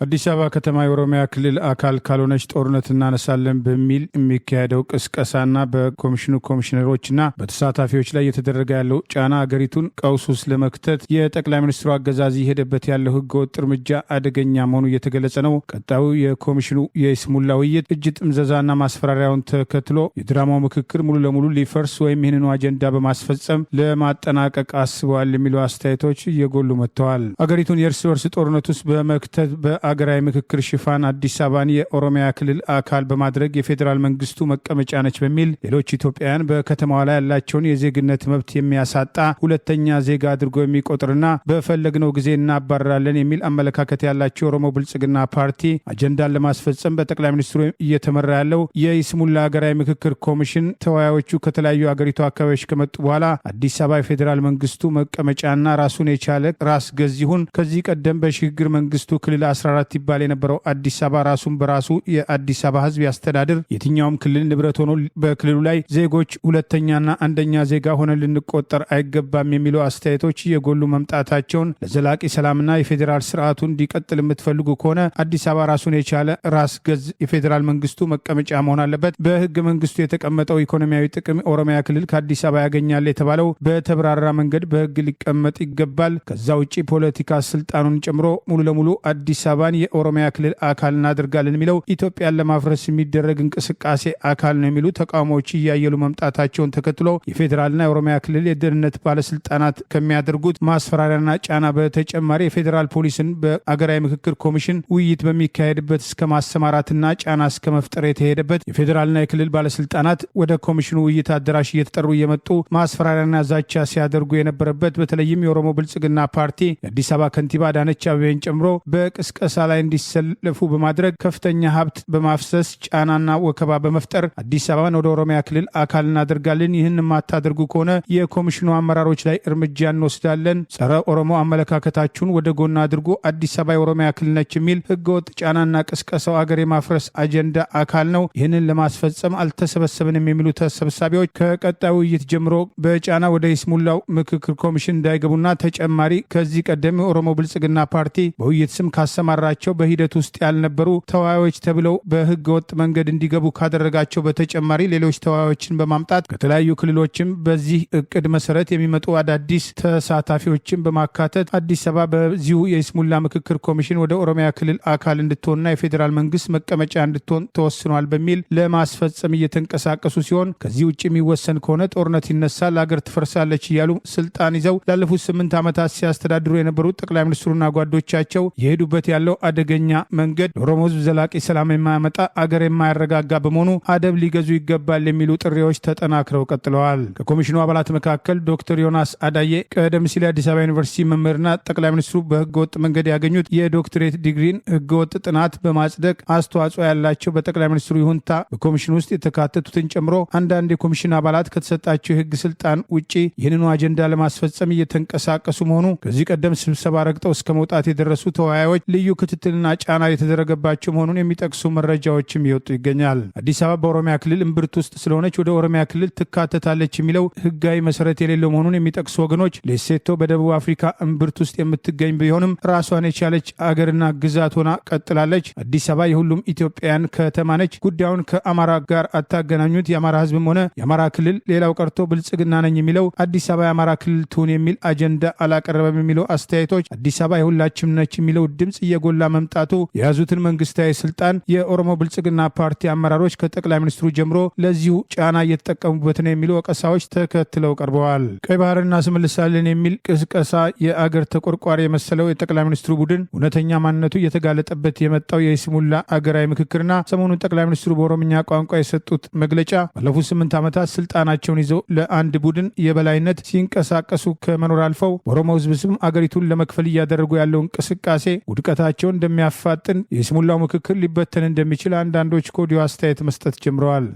አዲስ አበባ ከተማ የኦሮሚያ ክልል አካል ካልሆነች ጦርነት እናነሳለን በሚል የሚካሄደው ቅስቀሳና በኮሚሽኑ ኮሚሽነሮችና በተሳታፊዎች ላይ እየተደረገ ያለው ጫና አገሪቱን ቀውስ ውስጥ ለመክተት የጠቅላይ ሚኒስትሩ አገዛዝ የሄደበት ያለው ህገወጥ እርምጃ አደገኛ መሆኑ እየተገለጸ ነው። ቀጣዩ የኮሚሽኑ የይስሙላ ውይይት እጅ ጥምዘዛና ማስፈራሪያውን ተከትሎ የድራማው ምክክር ሙሉ ለሙሉ ሊፈርስ ወይም ይህንኑ አጀንዳ በማስፈጸም ለማጠናቀቅ አስበዋል የሚሉ አስተያየቶች እየጎሉ መጥተዋል። አገሪቱን የእርስ በርስ ጦርነት ውስጥ በመክተት አገራዊ ምክክር ሽፋን አዲስ አበባን የኦሮሚያ ክልል አካል በማድረግ የፌዴራል መንግስቱ መቀመጫ ነች በሚል ሌሎች ኢትዮጵያውያን በከተማዋ ላይ ያላቸውን የዜግነት መብት የሚያሳጣ ሁለተኛ ዜጋ አድርጎ የሚቆጥርና በፈለግነው ጊዜ እናባረራለን የሚል አመለካከት ያላቸው የኦሮሞ ብልጽግና ፓርቲ አጀንዳን ለማስፈጸም በጠቅላይ ሚኒስትሩ እየተመራ ያለው የይስሙላ ሀገራዊ ምክክር ኮሚሽን ተወያዮቹ ከተለያዩ አገሪቱ አካባቢዎች ከመጡ በኋላ አዲስ አበባ የፌዴራል መንግስቱ መቀመጫና ራሱን የቻለ ራስ ገዝ ይሁን፣ ከዚህ ቀደም በሽግግር መንግስቱ ክልል 14 ይባል የነበረው አዲስ አበባ ራሱን በራሱ የአዲስ አበባ ህዝብ ያስተዳድር፣ የትኛውም ክልል ንብረት ሆኖ በክልሉ ላይ ዜጎች ሁለተኛና አንደኛ ዜጋ ሆነን ልንቆጠር አይገባም የሚሉ አስተያየቶች የጎሉ መምጣታቸውን ለዘላቂ ሰላምና የፌዴራል ስርዓቱ እንዲቀጥል የምትፈልጉ ከሆነ አዲስ አበባ ራሱን የቻለ ራስ ገዝ የፌዴራል መንግስቱ መቀመጫ መሆን አለበት። በህገ መንግስቱ የተቀመጠው ኢኮኖሚያዊ ጥቅም ኦሮሚያ ክልል ከአዲስ አበባ ያገኛል የተባለው በተብራራ መንገድ በህግ ሊቀመጥ ይገባል። ከዛ ውጭ ፖለቲካ ስልጣኑን ጨምሮ ሙሉ ለሙሉ አዲስ አበባ የኦሮሚያ ክልል አካል እናደርጋለን የሚለው ኢትዮጵያን ለማፍረስ የሚደረግ እንቅስቃሴ አካል ነው የሚሉ ተቃውሞዎች እያየሉ መምጣታቸውን ተከትሎ የፌዴራልና የኦሮሚያ ክልል የደህንነት ባለስልጣናት ከሚያደርጉት ማስፈራሪያና ጫና በተጨማሪ የፌዴራል ፖሊስን በአገራዊ ምክክር ኮሚሽን ውይይት በሚካሄድበት እስከ ማሰማራትና ጫና እስከ መፍጠር የተሄደበት የፌዴራልና የክልል ባለስልጣናት ወደ ኮሚሽኑ ውይይት አዳራሽ እየተጠሩ እየመጡ ማስፈራሪያና ዛቻ ሲያደርጉ የነበረበት በተለይም የኦሮሞ ብልጽግና ፓርቲ የአዲስ አበባ ከንቲባ አዳነች አቤቤን ጨምሮ በቅስቀሳ ላይ እንዲሰለፉ በማድረግ ከፍተኛ ሀብት በማፍሰስ ጫናና ወከባ በመፍጠር አዲስ አበባን ወደ ኦሮሚያ ክልል አካል እናደርጋለን፣ ይህን የማታደርጉ ከሆነ የኮሚሽኑ አመራሮች ላይ እርምጃ እንወስዳለን፣ ጸረ ኦሮሞ አመለካከታችሁን ወደ ጎን አድርጎ አዲስ አበባ የኦሮሚያ ክልል ነች የሚል ህገወጥ ጫናና ቅስቀሳው አገር የማፍረስ አጀንዳ አካል ነው፣ ይህንን ለማስፈጸም አልተሰበሰብንም የሚሉ ተሰብሳቢዎች ከቀጣዩ ውይይት ጀምሮ በጫና ወደ ይስሙላው ምክክር ኮሚሽን እንዳይገቡና ተጨማሪ ከዚህ ቀደም የኦሮሞ ብልጽግና ፓርቲ በውይይት ስም ካሰማራ ያሰማራቸው በሂደት ውስጥ ያልነበሩ ተወያዮች ተብለው በህገ ወጥ መንገድ እንዲገቡ ካደረጋቸው በተጨማሪ ሌሎች ተወያዮችን በማምጣት ከተለያዩ ክልሎችም በዚህ እቅድ መሰረት የሚመጡ አዳዲስ ተሳታፊዎችን በማካተት አዲስ አበባ በዚሁ የይስሙላ ምክክር ኮሚሽን ወደ ኦሮሚያ ክልል አካል እንድትሆንና የፌዴራል መንግስት መቀመጫ እንድትሆን ተወስኗል በሚል ለማስፈጸም እየተንቀሳቀሱ ሲሆን ከዚህ ውጭ የሚወሰን ከሆነ ጦርነት ይነሳል፣ ሀገር ትፈርሳለች እያሉ ስልጣን ይዘው ላለፉት 8 ዓመታት ሲያስተዳድሩ የነበሩት ጠቅላይ ሚኒስትሩና ጓዶቻቸው የሄዱበት ያለው አደገኛ መንገድ ለኦሮሞ ህዝብ ዘላቂ ሰላም የማያመጣ አገር የማያረጋጋ በመሆኑ አደብ ሊገዙ ይገባል የሚሉ ጥሪዎች ተጠናክረው ቀጥለዋል። ከኮሚሽኑ አባላት መካከል ዶክተር ዮናስ አዳዬ ቀደም ሲል የአዲስ አበባ ዩኒቨርሲቲ መምህርና ጠቅላይ ሚኒስትሩ በህገወጥ መንገድ ያገኙት የዶክትሬት ዲግሪን ህገወጥ ጥናት በማጽደቅ አስተዋጽኦ ያላቸው በጠቅላይ ሚኒስትሩ ይሁንታ በኮሚሽኑ ውስጥ የተካተቱትን ጨምሮ አንዳንድ የኮሚሽን አባላት ከተሰጣቸው የህግ ስልጣን ውጪ ይህንኑ አጀንዳ ለማስፈጸም እየተንቀሳቀሱ መሆኑ ከዚህ ቀደም ስብሰባ ረግጠው እስከ መውጣት የደረሱ ተወያዮች ልዩ ክትትልና ጫና የተደረገባቸው መሆኑን የሚጠቅሱ መረጃዎችም ይወጡ ይገኛል። አዲስ አበባ በኦሮሚያ ክልል እምብርት ውስጥ ስለሆነች ወደ ኦሮሚያ ክልል ትካተታለች የሚለው ህጋዊ መሰረት የሌለው መሆኑን የሚጠቅሱ ወገኖች ሌሴቶ በደቡብ አፍሪካ እምብርት ውስጥ የምትገኝ ቢሆንም ራሷን የቻለች አገርና ግዛት ሆና ቀጥላለች። አዲስ አበባ የሁሉም ኢትዮጵያውያን ከተማ ነች። ጉዳዩን ከአማራ ጋር አታገናኙት። የአማራ ህዝብም ሆነ የአማራ ክልል ሌላው ቀርቶ ብልጽግና ነኝ የሚለው አዲስ አበባ የአማራ ክልል ትሁን የሚል አጀንዳ አላቀረበም የሚለው አስተያየቶች አዲስ አበባ የሁላችም ነች የሚለው ድምፅ እየጎላ መምጣቱ የያዙትን መንግስታዊ ስልጣን የኦሮሞ ብልጽግና ፓርቲ አመራሮች ከጠቅላይ ሚኒስትሩ ጀምሮ ለዚሁ ጫና እየተጠቀሙበት ነው የሚሉ ወቀሳዎች ተከትለው ቀርበዋል። ቀይ ባህርን እናስመልሳለን የሚል ቅስቀሳ የአገር ተቆርቋሪ የመሰለው የጠቅላይ ሚኒስትሩ ቡድን እውነተኛ ማንነቱ እየተጋለጠበት የመጣው የይስሙላ አገራዊ ምክክርና ሰሞኑን ጠቅላይ ሚኒስትሩ በኦሮምኛ ቋንቋ የሰጡት መግለጫ ባለፉት 8 ዓመታት ስልጣናቸውን ይዘው ለአንድ ቡድን የበላይነት ሲንቀሳቀሱ ከመኖር አልፈው በኦሮሞ ህዝብ ስም አገሪቱን ለመክፈል እያደረጉ ያለው እንቅስቃሴ ውድቀታቸውን እንደሚያፋጥን የይስሙላው ምክክር ሊበተን እንደሚችል አንዳንዶች ከወዲሁ አስተያየት መስጠት ጀምረዋል።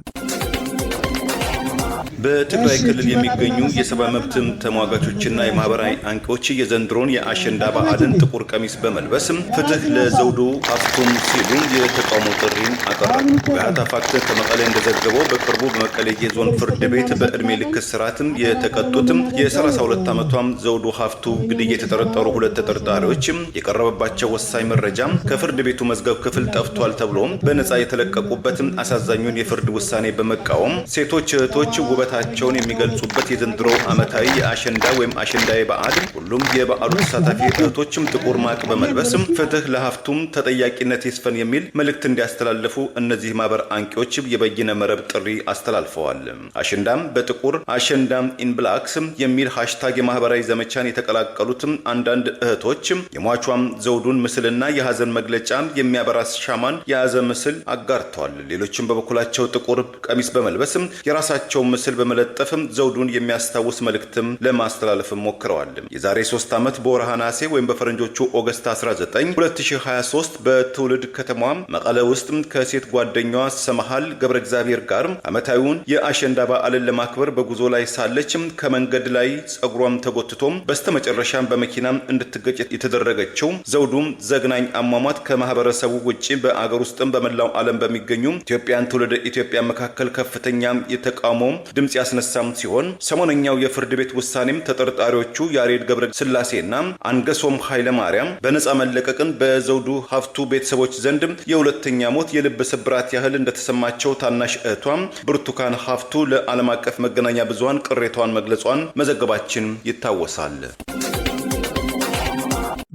በትግራይ ክልል የሚገኙ የሰብአዊ መብት ተሟጋቾችና የማህበራዊ አንቂዎች የዘንድሮን የአሸንዳ በዓልን ጥቁር ቀሚስ በመልበስ ፍትህ ለዘውዱ ሀፍቱም ሲሉ የተቃውሞ ጥሪን አቀረቡ። በያታ ፋክት ከመቀሌ እንደዘገበው በቅርቡ በመቀሌ ዞን ፍርድ ቤት በዕድሜ ልክ እስራትም የተቀጡትም የ32 ዓመቷም ዘውዱ ሀፍቱ ግድያ የተጠረጠሩ 2 ተጠርጣሪዎች የቀረበባቸው ወሳኝ መረጃ ከፍርድ ቤቱ መዝገብ ክፍል ጠፍቷል ተብሎ በነጻ የተለቀቁበትም አሳዛኙን የፍርድ ውሳኔ በመቃወም ሴቶች እህቶች ታቸውን የሚገልጹበት የዘንድሮ ዓመታዊ የአሸንዳ ወይም አሸንዳዬ በዓል ሁሉም የበዓሉ ተሳታፊ እህቶችም ጥቁር ማቅ በመልበስም ፍትህ ለሀፍቱም ተጠያቂነት ይስፈን የሚል መልእክት እንዲያስተላልፉ እነዚህ ማህበር አንቂዎች የበይነ መረብ ጥሪ አስተላልፈዋል። አሸንዳም በጥቁር አሸንዳም ኢን ብላክስ የሚል ሃሽታግ የማህበራዊ ዘመቻን የተቀላቀሉትም አንዳንድ እህቶች የሟቿም ዘውዱን ምስልና የሀዘን መግለጫ የሚያበራ ሻማን የያዘ ምስል አጋርተዋል። ሌሎችም በበኩላቸው ጥቁር ቀሚስ በመልበስም የራሳቸው ምስል በመለጠፍም ዘውዱን የሚያስታውስ መልእክትም ለማስተላለፍ ሞክረዋል። የዛሬ 3 ዓመት በወርሃ ነሐሴ ወይም በፈረንጆቹ ኦገስት 19 2023 በትውልድ ከተማ መቀለ ውስጥ ከሴት ጓደኛዋ ሰመሃል ገብረ እግዚአብሔር ጋር ዓመታዊውን የአሸንዳ በዓልን ለማክበር በጉዞ ላይ ሳለች ከመንገድ ላይ ጸጉሯም ተጎትቶም በስተመጨረሻም በመኪና እንድትገጭ የተደረገችው ዘውዱም ዘግናኝ አሟሟት ከማህበረሰቡ ውጪ በአገር ውስጥም በመላው ዓለም በሚገኙ ኢትዮጵያን ትውልድ ኢትዮጵያ መካከል ከፍተኛ የተቃውሞ ድምጽ ያስነሳም ሲሆን ሰሞነኛው የፍርድ ቤት ውሳኔም ተጠርጣሪዎቹ ያሬድ ገብረ ስላሴና አንገሶም ኃይለ ማርያም በነጻ መለቀቅን በዘውዱ ሀፍቱ ቤተሰቦች ዘንድ የሁለተኛ ሞት የልብ ስብራት ያህል እንደተሰማቸው ታናሽ እህቷም ብርቱካን ሀፍቱ ለዓለም አቀፍ መገናኛ ብዙሃን ቅሬታዋን መግለጿን መዘገባችን ይታወሳል።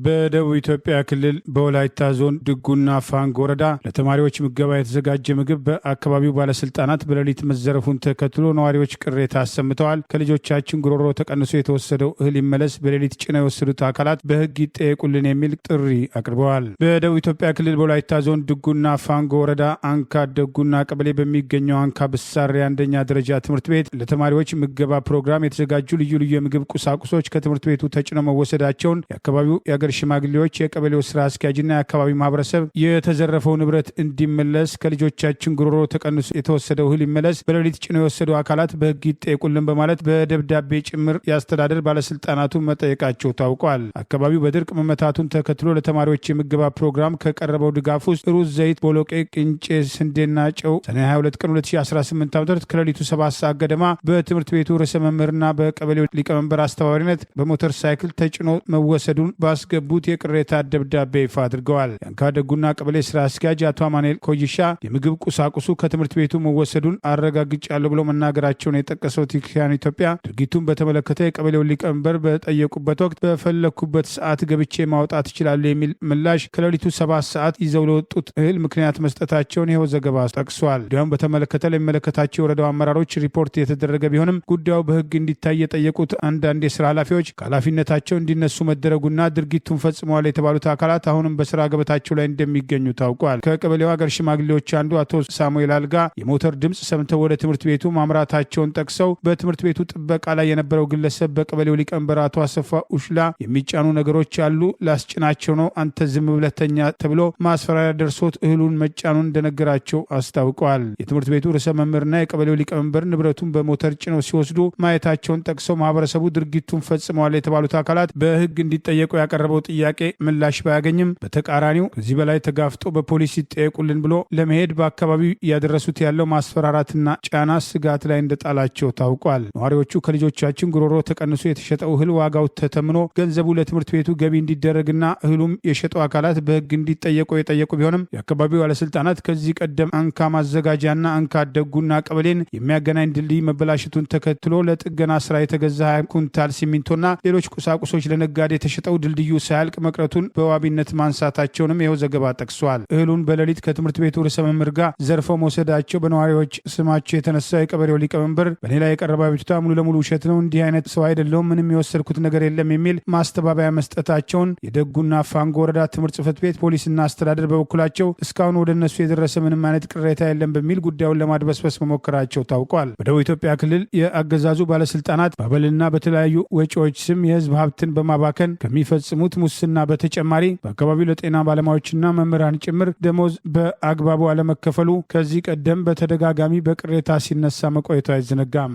በደቡብ ኢትዮጵያ ክልል በወላይታ ዞን ድጉና ፋንግ ወረዳ ለተማሪዎች ምገባ የተዘጋጀ ምግብ በአካባቢው ባለስልጣናት በሌሊት መዘረፉን ተከትሎ ነዋሪዎች ቅሬታ አሰምተዋል። ከልጆቻችን ጉሮሮ ተቀንሶ የተወሰደው እህል ይመለስ፣ በሌሊት ጭነው የወሰዱት አካላት በሕግ ይጠየቁልን የሚል ጥሪ አቅርበዋል። በደቡብ ኢትዮጵያ ክልል በወላይታ ዞን ድጉና ፋንግ ወረዳ አንካ ደጉና ቀበሌ በሚገኘው አንካ ብሳሪ አንደኛ ደረጃ ትምህርት ቤት ለተማሪዎች ምገባ ፕሮግራም የተዘጋጁ ልዩ ልዩ የምግብ ቁሳቁሶች ከትምህርት ቤቱ ተጭነው መወሰዳቸውን የአካባቢው የአገር ሽማግሌዎች፣ የቀበሌው ስራ አስኪያጅና የአካባቢው ማህበረሰብ የተዘረፈው ንብረት እንዲመለስ፣ ከልጆቻችን ጉሮሮ ተቀንሶ የተወሰደው እህል ይመለስ፣ በሌሊት ጭነው የወሰዱ አካላት በሕግ ይጠየቁልን በማለት በደብዳቤ ጭምር የአስተዳደር ባለስልጣናቱ መጠየቃቸው ታውቋል። አካባቢው በድርቅ መመታቱን ተከትሎ ለተማሪዎች የምገባ ፕሮግራም ከቀረበው ድጋፍ ውስጥ ሩዝ፣ ዘይት፣ ቦሎቄ፣ ቅንጬ፣ ስንዴና ጨው ሰኔ 22 ቀን 2018 ዓ.ም ከሌሊቱ 7 ሰዓት ገደማ በትምህርት ቤቱ ርዕሰ መምህርና በቀበሌው ሊቀመንበር አስተባባሪነት በሞተር ሳይክል ተጭኖ መወሰዱን ባስገቡ ባስገቡት የቅሬታ ደብዳቤ ይፋ አድርገዋል። የአንካደጉና ቀበሌ ስራ አስኪያጅ አቶ አማኑኤል ኮይሻ የምግብ ቁሳቁሱ ከትምህርት ቤቱ መወሰዱን አረጋግጫለሁ ብሎ መናገራቸውን የጠቀሰው ቲክሲያን ኢትዮጵያ ድርጊቱን በተመለከተ የቀበሌው ሊቀመንበር በጠየቁበት ወቅት በፈለኩበት ሰዓት ገብቼ ማውጣት ይችላሉ የሚል ምላሽ ከሌሊቱ 7 ሰዓት ይዘው ለወጡት እህል ምክንያት መስጠታቸውን ይኸው ዘገባ ጠቅሷል። ጉዳዩን በተመለከተ ለሚመለከታቸው የወረዳው አመራሮች ሪፖርት የተደረገ ቢሆንም ጉዳዩ በሕግ እንዲታይ የጠየቁት አንዳንድ የስራ ኃላፊዎች ከኃላፊነታቸው እንዲነሱ መደረጉና ድርጊቱን ፈጽመዋል የተባሉት አካላት አሁንም በስራ ገበታቸው ላይ እንደሚገኙ ታውቋል። ከቀበሌው ሀገር ሽማግሌዎች አንዱ አቶ ሳሙኤል አልጋ የሞተር ድምፅ ሰምተው ወደ ትምህርት ቤቱ ማምራታቸውን ጠቅሰው በትምህርት ቤቱ ጥበቃ ላይ የነበረው ግለሰብ በቀበሌው ሊቀመንበር አቶ አሰፋ ኡሽላ የሚጫኑ ነገሮች አሉ፣ ላስጭናቸው ነው፣ አንተ ዝም ብለተኛ ተብሎ ማስፈራሪያ ደርሶት እህሉን መጫኑን እንደነገራቸው አስታውቀዋል። የትምህርት ቤቱ ርዕሰ መምህርና የቀበሌው ሊቀመንበር ንብረቱን በሞተር ጭነው ሲወስዱ ማየታቸውን ጠቅሰው ማህበረሰቡ ድርጊቱን ፈጽመዋል የተባሉት አካላት በህግ እንዲጠየቁ ያቀረበው ጥያቄ ምላሽ ባያገኝም በተቃራኒው ከዚህ በላይ ተጋፍጦ በፖሊስ ይጠየቁልን ብሎ ለመሄድ በአካባቢው እያደረሱት ያለው ማስፈራራትና ጫና ስጋት ላይ እንደጣላቸው ታውቋል። ነዋሪዎቹ ከልጆቻችን ጉሮሮ ተቀንሶ የተሸጠው እህል ዋጋው ተተምኖ ገንዘቡ ለትምህርት ቤቱ ገቢ እንዲደረግና እህሉም የሸጠው አካላት በህግ እንዲጠየቁ የጠየቁ ቢሆንም የአካባቢው ባለስልጣናት ከዚህ ቀደም አንካ ማዘጋጃና አንካ ደጉና ቀበሌን የሚያገናኝ ድልድይ መበላሸቱን ተከትሎ ለጥገና ስራ የተገዛ 20 ኩንታል ሲሚንቶና ሌሎች ቁሳቁሶች ለነጋዴ የተሸጠው ድልድዩ ሳያልቅ መቅረቱን በዋቢነት ማንሳታቸውንም ይኸው ዘገባ ጠቅሷል። እህሉን በሌሊት ከትምህርት ቤቱ ርዕሰ መምህር ጋር ዘርፈው መውሰዳቸው በነዋሪዎች ስማቸው የተነሳ የቀበሌው ሊቀመንበር በእኔ ላይ የቀረበ አቤቱታ ሙሉ ለሙሉ ውሸት ነው፣ እንዲህ አይነት ሰው አይደለሁም፣ ምንም የወሰድኩት ነገር የለም የሚል ማስተባበያ መስጠታቸውን የደጉና ፋንጎ ወረዳ ትምህርት ጽሕፈት ቤት ፖሊስና አስተዳደር በበኩላቸው እስካሁን ወደ እነሱ የደረሰ ምንም አይነት ቅሬታ የለም በሚል ጉዳዩን ለማድበስበስ መሞከራቸው ታውቋል። በደቡብ ኢትዮጵያ ክልል የአገዛዙ ባለስልጣናት በአበልና በተለያዩ ወጪዎች ስም የህዝብ ሀብትን በማባከን ከሚፈጽሙት ሙስና በተጨማሪ በአካባቢው ለጤና ባለሙያዎችና መምህራን ጭምር ደሞዝ በአግባቡ አለመከፈሉ ከዚህ ቀደም በተደጋጋሚ በቅሬታ ሲነሳ መቆየቱ አይዘነጋም።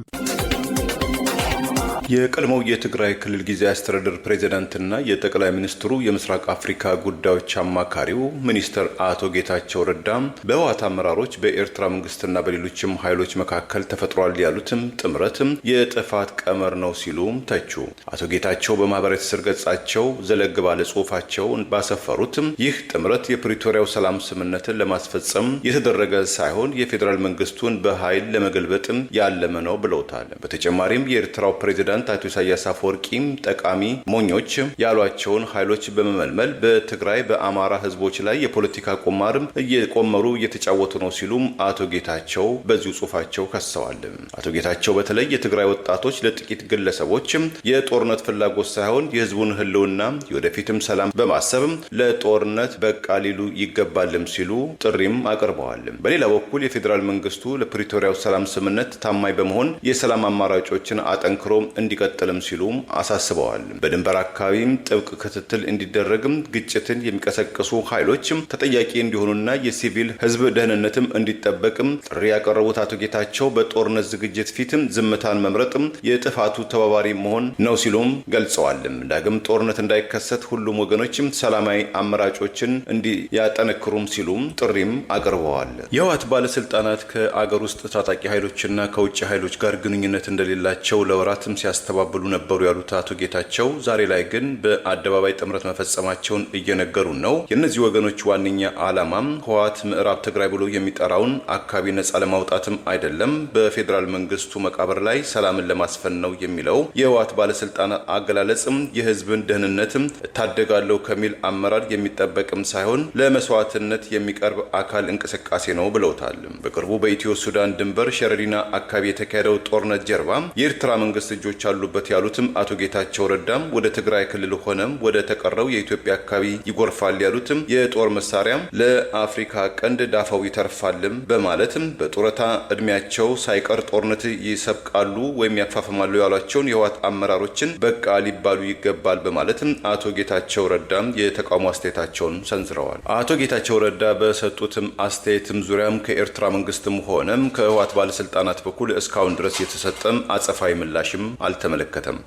የቀድሞው የትግራይ ክልል ጊዜያዊ አስተዳደር ፕሬዝዳንትና የጠቅላይ ሚኒስትሩ የምስራቅ አፍሪካ ጉዳዮች አማካሪው ሚኒስትር አቶ ጌታቸው ረዳ በህወሓት አመራሮች በኤርትራ መንግስትና በሌሎችም ኃይሎች መካከል ተፈጥሯል ያሉትም ጥምረትም የጥፋት ቀመር ነው ሲሉ ተቹ። አቶ ጌታቸው በማህበራዊ ትስስር ገጻቸው ዘለግ ባለ ጽሁፋቸው ባሰፈሩትም ይህ ጥምረት የፕሪቶሪያው ሰላም ስምምነትን ለማስፈጸም የተደረገ ሳይሆን የፌዴራል መንግስቱን በኃይል ለመገልበጥም ያለመ ነው ብለውታል። በተጨማሪም የኤርትራው ፕሬዝዳንት አቶ ኢሳያስ አፈወርቂም ጠቃሚ ሞኞች ያሏቸውን ኃይሎች በመመልመል በትግራይ በአማራ ህዝቦች ላይ የፖለቲካ ቁማርም እየቆመሩ እየተጫወቱ ነው ሲሉም አቶ ጌታቸው በዚሁ ጽሁፋቸው ከሰዋል። አቶ ጌታቸው በተለይ የትግራይ ወጣቶች ለጥቂት ግለሰቦች የጦርነት ፍላጎት ሳይሆን የህዝቡን ህልውና የወደፊትም ሰላም በማሰብ ለጦርነት በቃ ሊሉ ይገባልም ሲሉ ጥሪም አቅርበዋል። በሌላ በኩል የፌዴራል መንግስቱ ለፕሪቶሪያው ሰላም ስምምነት ታማኝ በመሆን የሰላም አማራጮችን አጠንክሮ እንዲቀጥልም ሲሉም አሳስበዋል። በድንበር አካባቢም ጥብቅ ክትትል እንዲደረግም ግጭትን የሚቀሰቅሱ ኃይሎችም ተጠያቂ እንዲሆኑና የሲቪል ህዝብ ደህንነትም እንዲጠበቅም ጥሪ ያቀረቡት አቶ ጌታቸው በጦርነት ዝግጅት ፊትም ዝምታን መምረጥም የጥፋቱ ተባባሪ መሆን ነው ሲሉም ገልጸዋል። ዳግም ጦርነት እንዳይከሰት ሁሉም ወገኖችም ሰላማዊ አማራጮችን እንዲያጠነክሩም ሲሉም ጥሪም አቅርበዋል። የህወሓት ባለስልጣናት ከአገር ውስጥ ታጣቂ ኃይሎችና ከውጭ ኃይሎች ጋር ግንኙነት እንደሌላቸው ለወራትም ሲያስተባብሉ ነበሩ ያሉት አቶ ጌታቸው ዛሬ ላይ ግን በአደባባይ ጥምረት መፈጸማቸውን እየነገሩን ነው። የእነዚህ ወገኖች ዋነኛ ዓላማም ህወሓት ምዕራብ ትግራይ ብሎ የሚጠራውን አካባቢ ነጻ ለማውጣትም አይደለም፣ በፌዴራል መንግስቱ መቃብር ላይ ሰላምን ለማስፈን ነው የሚለው የህወሓት ባለስልጣናት አገላለጽም የህዝብን ደህንነትም እታደጋለሁ ከሚል አመራር የሚጠበቅም ሳይሆን ለመስዋዕትነት የሚቀርብ አካል እንቅስቃሴ ነው ብለውታል። በቅርቡ በኢትዮ ሱዳን ድንበር ሸረሪና አካባቢ የተካሄደው ጦርነት ጀርባ የኤርትራ መንግስት እጆች አሉበት ያሉትም አቶ ጌታቸው ረዳም ወደ ትግራይ ክልል ሆነም ወደ ተቀረው የኢትዮጵያ አካባቢ ይጎርፋል ያሉትም የጦር መሳሪያም ለአፍሪካ ቀንድ ዳፋው ይተርፋልም በማለትም በጡረታ እድሜያቸው ሳይቀር ጦርነት ይሰብቃሉ ወይም ያፋፍማሉ ያሏቸውን የህወሓት አመራሮችን በቃ ሊባሉ ይገባል በማለትም አቶ ጌታቸው ረዳም የተቃውሞ አስተያየታቸውን ሰንዝረዋል። አቶ ጌታቸው ረዳ በሰጡትም አስተያየትም ዙሪያም ከኤርትራ መንግስትም ሆነም ከህወሓት ባለስልጣናት በኩል እስካሁን ድረስ የተሰጠም አጸፋዊ ምላሽም አልተመለከተም።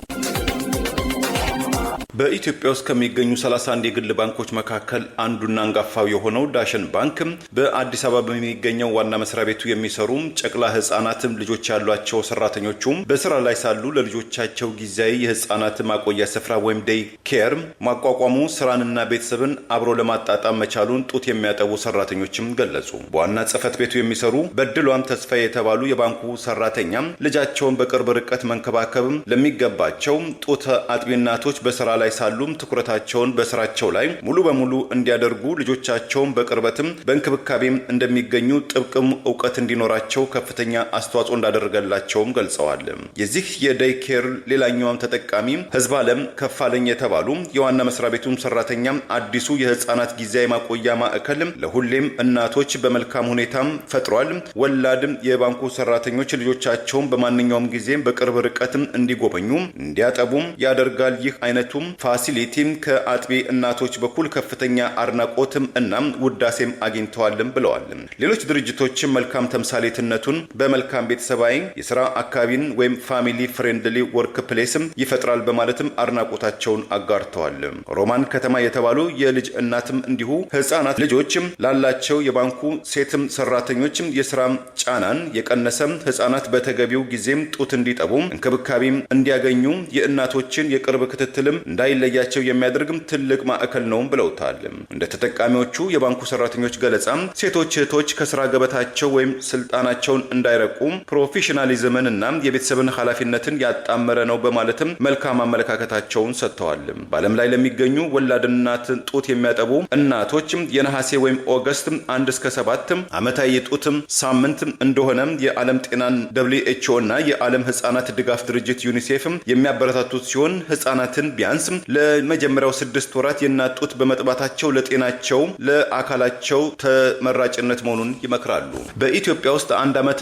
በኢትዮጵያ ውስጥ ከሚገኙ 31 የግል ባንኮች መካከል አንዱና አንጋፋው የሆነው ዳሽን ባንክ በአዲስ አበባ በሚገኘው ዋና መስሪያ ቤቱ የሚሰሩ ጨቅላ ህጻናትም ልጆች ያሏቸው ሰራተኞቹም በስራ ላይ ሳሉ ለልጆቻቸው ጊዜያዊ የህጻናት ማቆያ ስፍራ ወይም ዴይ ኬር ማቋቋሙ ስራንና ቤተሰብን አብሮ ለማጣጣም መቻሉን ጡት የሚያጠቡ ሰራተኞችም ገለጹ። በዋና ጽህፈት ቤቱ የሚሰሩ በድሏም ተስፋ የተባሉ የባንኩ ሰራተኛ ልጃቸውን በቅርብ ርቀት መንከባከብም ለሚገባቸው ጡት አጥቢ እናቶች በስራ ላይ ሳሉም ትኩረታቸውን በስራቸው ላይ ሙሉ በሙሉ እንዲያደርጉ ልጆቻቸውን በቅርበትም በእንክብካቤም እንደሚገኙ ጥብቅም ዕውቀት እንዲኖራቸው ከፍተኛ አስተዋጽኦ እንዳደረገላቸውም ገልጸዋል። የዚህ የዴይ ኬር ሌላኛውም ተጠቃሚ ህዝብ ዓለም ከፋለኝ የተባሉ የዋና መስሪያ ቤቱም ሰራተኛ አዲሱ የህፃናት ጊዜያዊ ማቆያ ማዕከል ለሁሌም እናቶች በመልካም ሁኔታም ፈጥሯል። ወላድ የባንኩ ሰራተኞች ልጆቻቸውን በማንኛውም ጊዜ በቅርብ ርቀትም እንዲጎበኙ እንዲያጠቡም ያደርጋል። ይህ አይነቱም ፋሲሊቲም ከአጥቢ እናቶች በኩል ከፍተኛ አድናቆትም እናም ውዳሴም አግኝተዋልም ብለዋል። ሌሎች ድርጅቶችም መልካም ተምሳሌትነቱን በመልካም ቤተሰባዊ የሥራ አካባቢን ወይም ፋሚሊ ፍሬንድሊ ወርክ ፕሌስም ይፈጥራል በማለትም አድናቆታቸውን አጋርተዋል። ሮማን ከተማ የተባሉ የልጅ እናትም እንዲሁ ህፃናት ልጆችም ላላቸው የባንኩ ሴትም ሰራተኞችም የሥራ ጫናን የቀነሰም ህፃናት በተገቢው ጊዜም ጡት እንዲጠቡ እንክብካቤም እንዲያገኙ የእናቶችን የቅርብ ክትትልም እንዳይለያቸው የሚያደርግም ትልቅ ማዕከል ነው ብለውታል። እንደ ተጠቃሚዎቹ የባንኩ ሰራተኞች ገለጻ ሴቶች እህቶች ከስራ ገበታቸው ወይም ስልጣናቸውን እንዳይረቁ ፕሮፌሽናሊዝምን እና የቤተሰብን ኃላፊነትን ያጣመረ ነው በማለትም መልካም አመለካከታቸውን ሰጥተዋል። በዓለም ላይ ለሚገኙ ወላድ እናት ጡት የሚያጠቡ እናቶች የነሐሴ ወይም ኦገስት 1 እስከ 7 ዓመታዊ የጡት ሳምንት እንደሆነ የዓለም ጤናን WHO እና የዓለም ህፃናት ድጋፍ ድርጅት ዩኒሴፍ የሚያበረታቱት ሲሆን ህፃናትን ቢያንስ ለመጀመሪያው 6 ወራት የእናት ጡት በመጥባታቸው ለጤናቸው ለአካላቸው ተመራጭነት መሆኑን ይመክራሉ። በኢትዮጵያ ውስጥ 1 ዓመት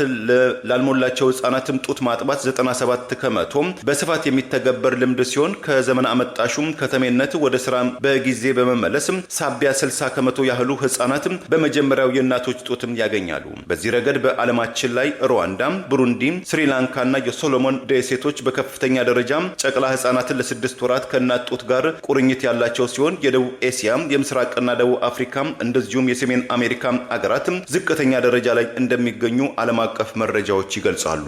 ላልሞላቸው ህፃናትም ጡት ማጥባት 97 ከመቶ በስፋት የሚተገበር ልምድ ሲሆን ከዘመን አመጣሹም ከተሜነት ወደ ስራ በጊዜ በመመለስ ሳቢያ 60 ከመቶ ያህሉ ህፃናት በመጀመሪያው የእናቶች ጡትም ያገኛሉ። በዚህ ረገድ በዓለማችን ላይ ሩዋንዳ፣ ብሩንዲ፣ ስሪላንካና የሶሎሞን ደሴቶች በከፍተኛ ደረጃ ጨቅላ ህፃናትን ለ6 ወራት ከእናት ጡት ጋር ቁርኝት ያላቸው ሲሆን የደቡብ ኤሲያ፣ የምስራቅና ደቡብ አፍሪካ እንደዚሁም የሰሜን አሜሪካ አገራት ዝቅተኛ ደረጃ ላይ እንደሚገኙ ዓለም አቀፍ መረጃዎች ይገልጻሉ።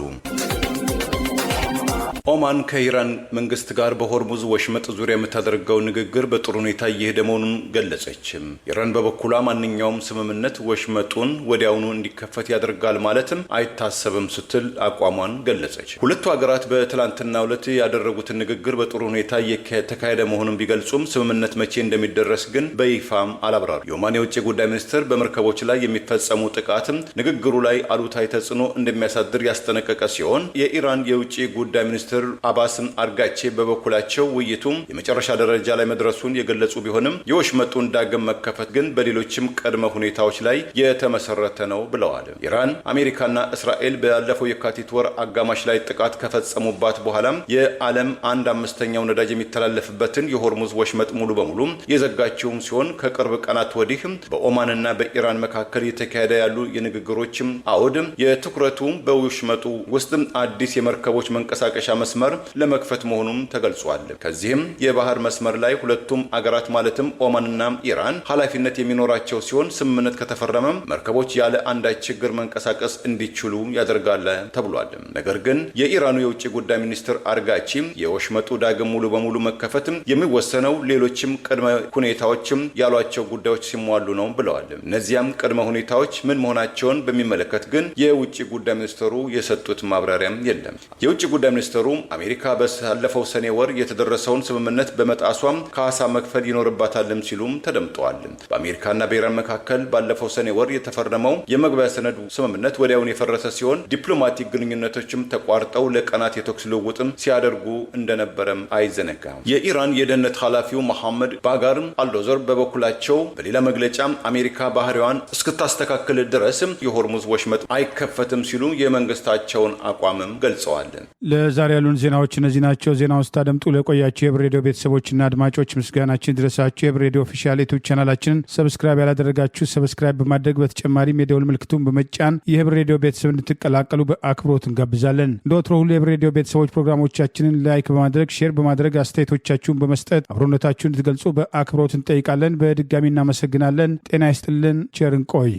ኦማን ከኢራን መንግስት ጋር በሆርሙዝ ወሽመጥ ዙሪያ የምታደርገው ንግግር በጥሩ ሁኔታ እየሄደ መሆኑን ገለጸች። ኢራን በበኩሏ ማንኛውም ስምምነት ወሽመጡን ወዲያውኑ እንዲከፈት ያደርጋል ማለትም አይታሰብም ስትል አቋሟን ገለጸች። ሁለቱ ሀገራት በትላንትናው ዕለት ያደረጉትን ንግግር በጥሩ ሁኔታ እየተካሄደ መሆኑን ቢገልጹም ስምምነት መቼ እንደሚደረስ ግን በይፋም አላብራሩ። የኦማን የውጭ ጉዳይ ሚኒስትር በመርከቦች ላይ የሚፈጸሙ ጥቃትም ንግግሩ ላይ አሉታዊ ተጽዕኖ እንደሚያሳድር ያስጠነቀቀ ሲሆን የኢራን የውጭ ጉዳይ ሚኒስትር አባስም አርጋቼ በበኩላቸው ውይይቱም የመጨረሻ ደረጃ ላይ መድረሱን የገለጹ ቢሆንም የወሽመጡን ዳግም መከፈት ግን በሌሎችም ቅድመ ሁኔታዎች ላይ የተመሰረተ ነው ብለዋል። ኢራን፣ አሜሪካና እስራኤል ባለፈው የካቲት ወር አጋማሽ ላይ ጥቃት ከፈጸሙባት በኋላም የዓለም 1/5ኛው ነዳጅ የሚተላለፍበትን የሆርሙዝ ወሽመጥ ሙሉ በሙሉ የዘጋችውም ሲሆን ከቅርብ ቀናት ወዲህ በኦማንና በኢራን መካከል የተካሄደ ያሉ የንግግሮችም አውድ የትኩረቱ በወሽመጡ ውስጥ አዲስ የመርከቦች መንቀሳቀሻ መስመር ለመክፈት መሆኑም ተገልጿል። ከዚህም የባህር መስመር ላይ ሁለቱም አገራት ማለትም ኦማንና ኢራን ኃላፊነት የሚኖራቸው ሲሆን ስምምነት ከተፈረመ መርከቦች ያለ አንዳች ችግር መንቀሳቀስ እንዲችሉ ያደርጋል ተብሏል። ነገር ግን የኢራኑ የውጭ ጉዳይ ሚኒስትር አርጋቺ የወሽመጡ ዳግም ሙሉ በሙሉ መከፈት የሚወሰነው ሌሎችም ቅድመ ሁኔታዎችም ያሏቸው ጉዳዮች ሲሟሉ ነው ብለዋል። እነዚያም ቅድመ ሁኔታዎች ምን መሆናቸውን በሚመለከት ግን የውጭ ጉዳይ ሚኒስትሩ የሰጡት ማብራሪያም የለም። የውጭ ጉዳይ ሚኒስትሩ አሜሪካ ባለፈው ሰኔ ወር የተደረሰውን ስምምነት በመጣሷም ካሳ መክፈል ይኖርባታልም ሲሉም ተደምጠዋል። በአሜሪካና በኢራን መካከል ባለፈው ሰኔ ወር የተፈረመው የመግቢያ ሰነዱ ስምምነት ወዲያውን የፈረሰ ሲሆን ዲፕሎማቲክ ግንኙነቶችም ተቋርጠው ለቀናት የተኩስ ልውውጥም ሲያደርጉ እንደነበረም አይዘነጋም። የኢራን የደህንነት ኃላፊው መሐመድ ባጋር አልዶዘር በበኩላቸው በሌላ መግለጫ አሜሪካ ባህሪዋን እስክታስተካክል ድረስ የሆርሙዝ ወሽመጥ አይከፈትም ሲሉ የመንግስታቸውን አቋምም ገልጸዋል። ለዛሬ ያሉን ዜናዎች እነዚህ ናቸው። ዜናውን ስታደምጡ ለቆያችሁ የህብር ሬዲዮ ቤተሰቦችና አድማጮች ምስጋናችን ድረሳችሁ። የህብር ሬዲዮ ኦፊሻል ዩቲዩብ ቻናላችንን ሰብስክራይብ ያላደረጋችሁ ሰብስክራይብ በማድረግ በተጨማሪም የደውል ምልክቱን በመጫን የህብር ሬዲዮ ቤተሰብ እንድትቀላቀሉ በአክብሮት እንጋብዛለን። እንደ ወትሮ ሁሉ የህብር ሬዲዮ ቤተሰቦች ፕሮግራሞቻችንን ላይክ በማድረግ ሼር በማድረግ አስተያየቶቻችሁን በመስጠት አብሮነታችሁን እንድትገልጹ በአክብሮት እንጠይቃለን። በድጋሚ እናመሰግናለን። ጤና ይስጥልን። ቸር እንቆይ።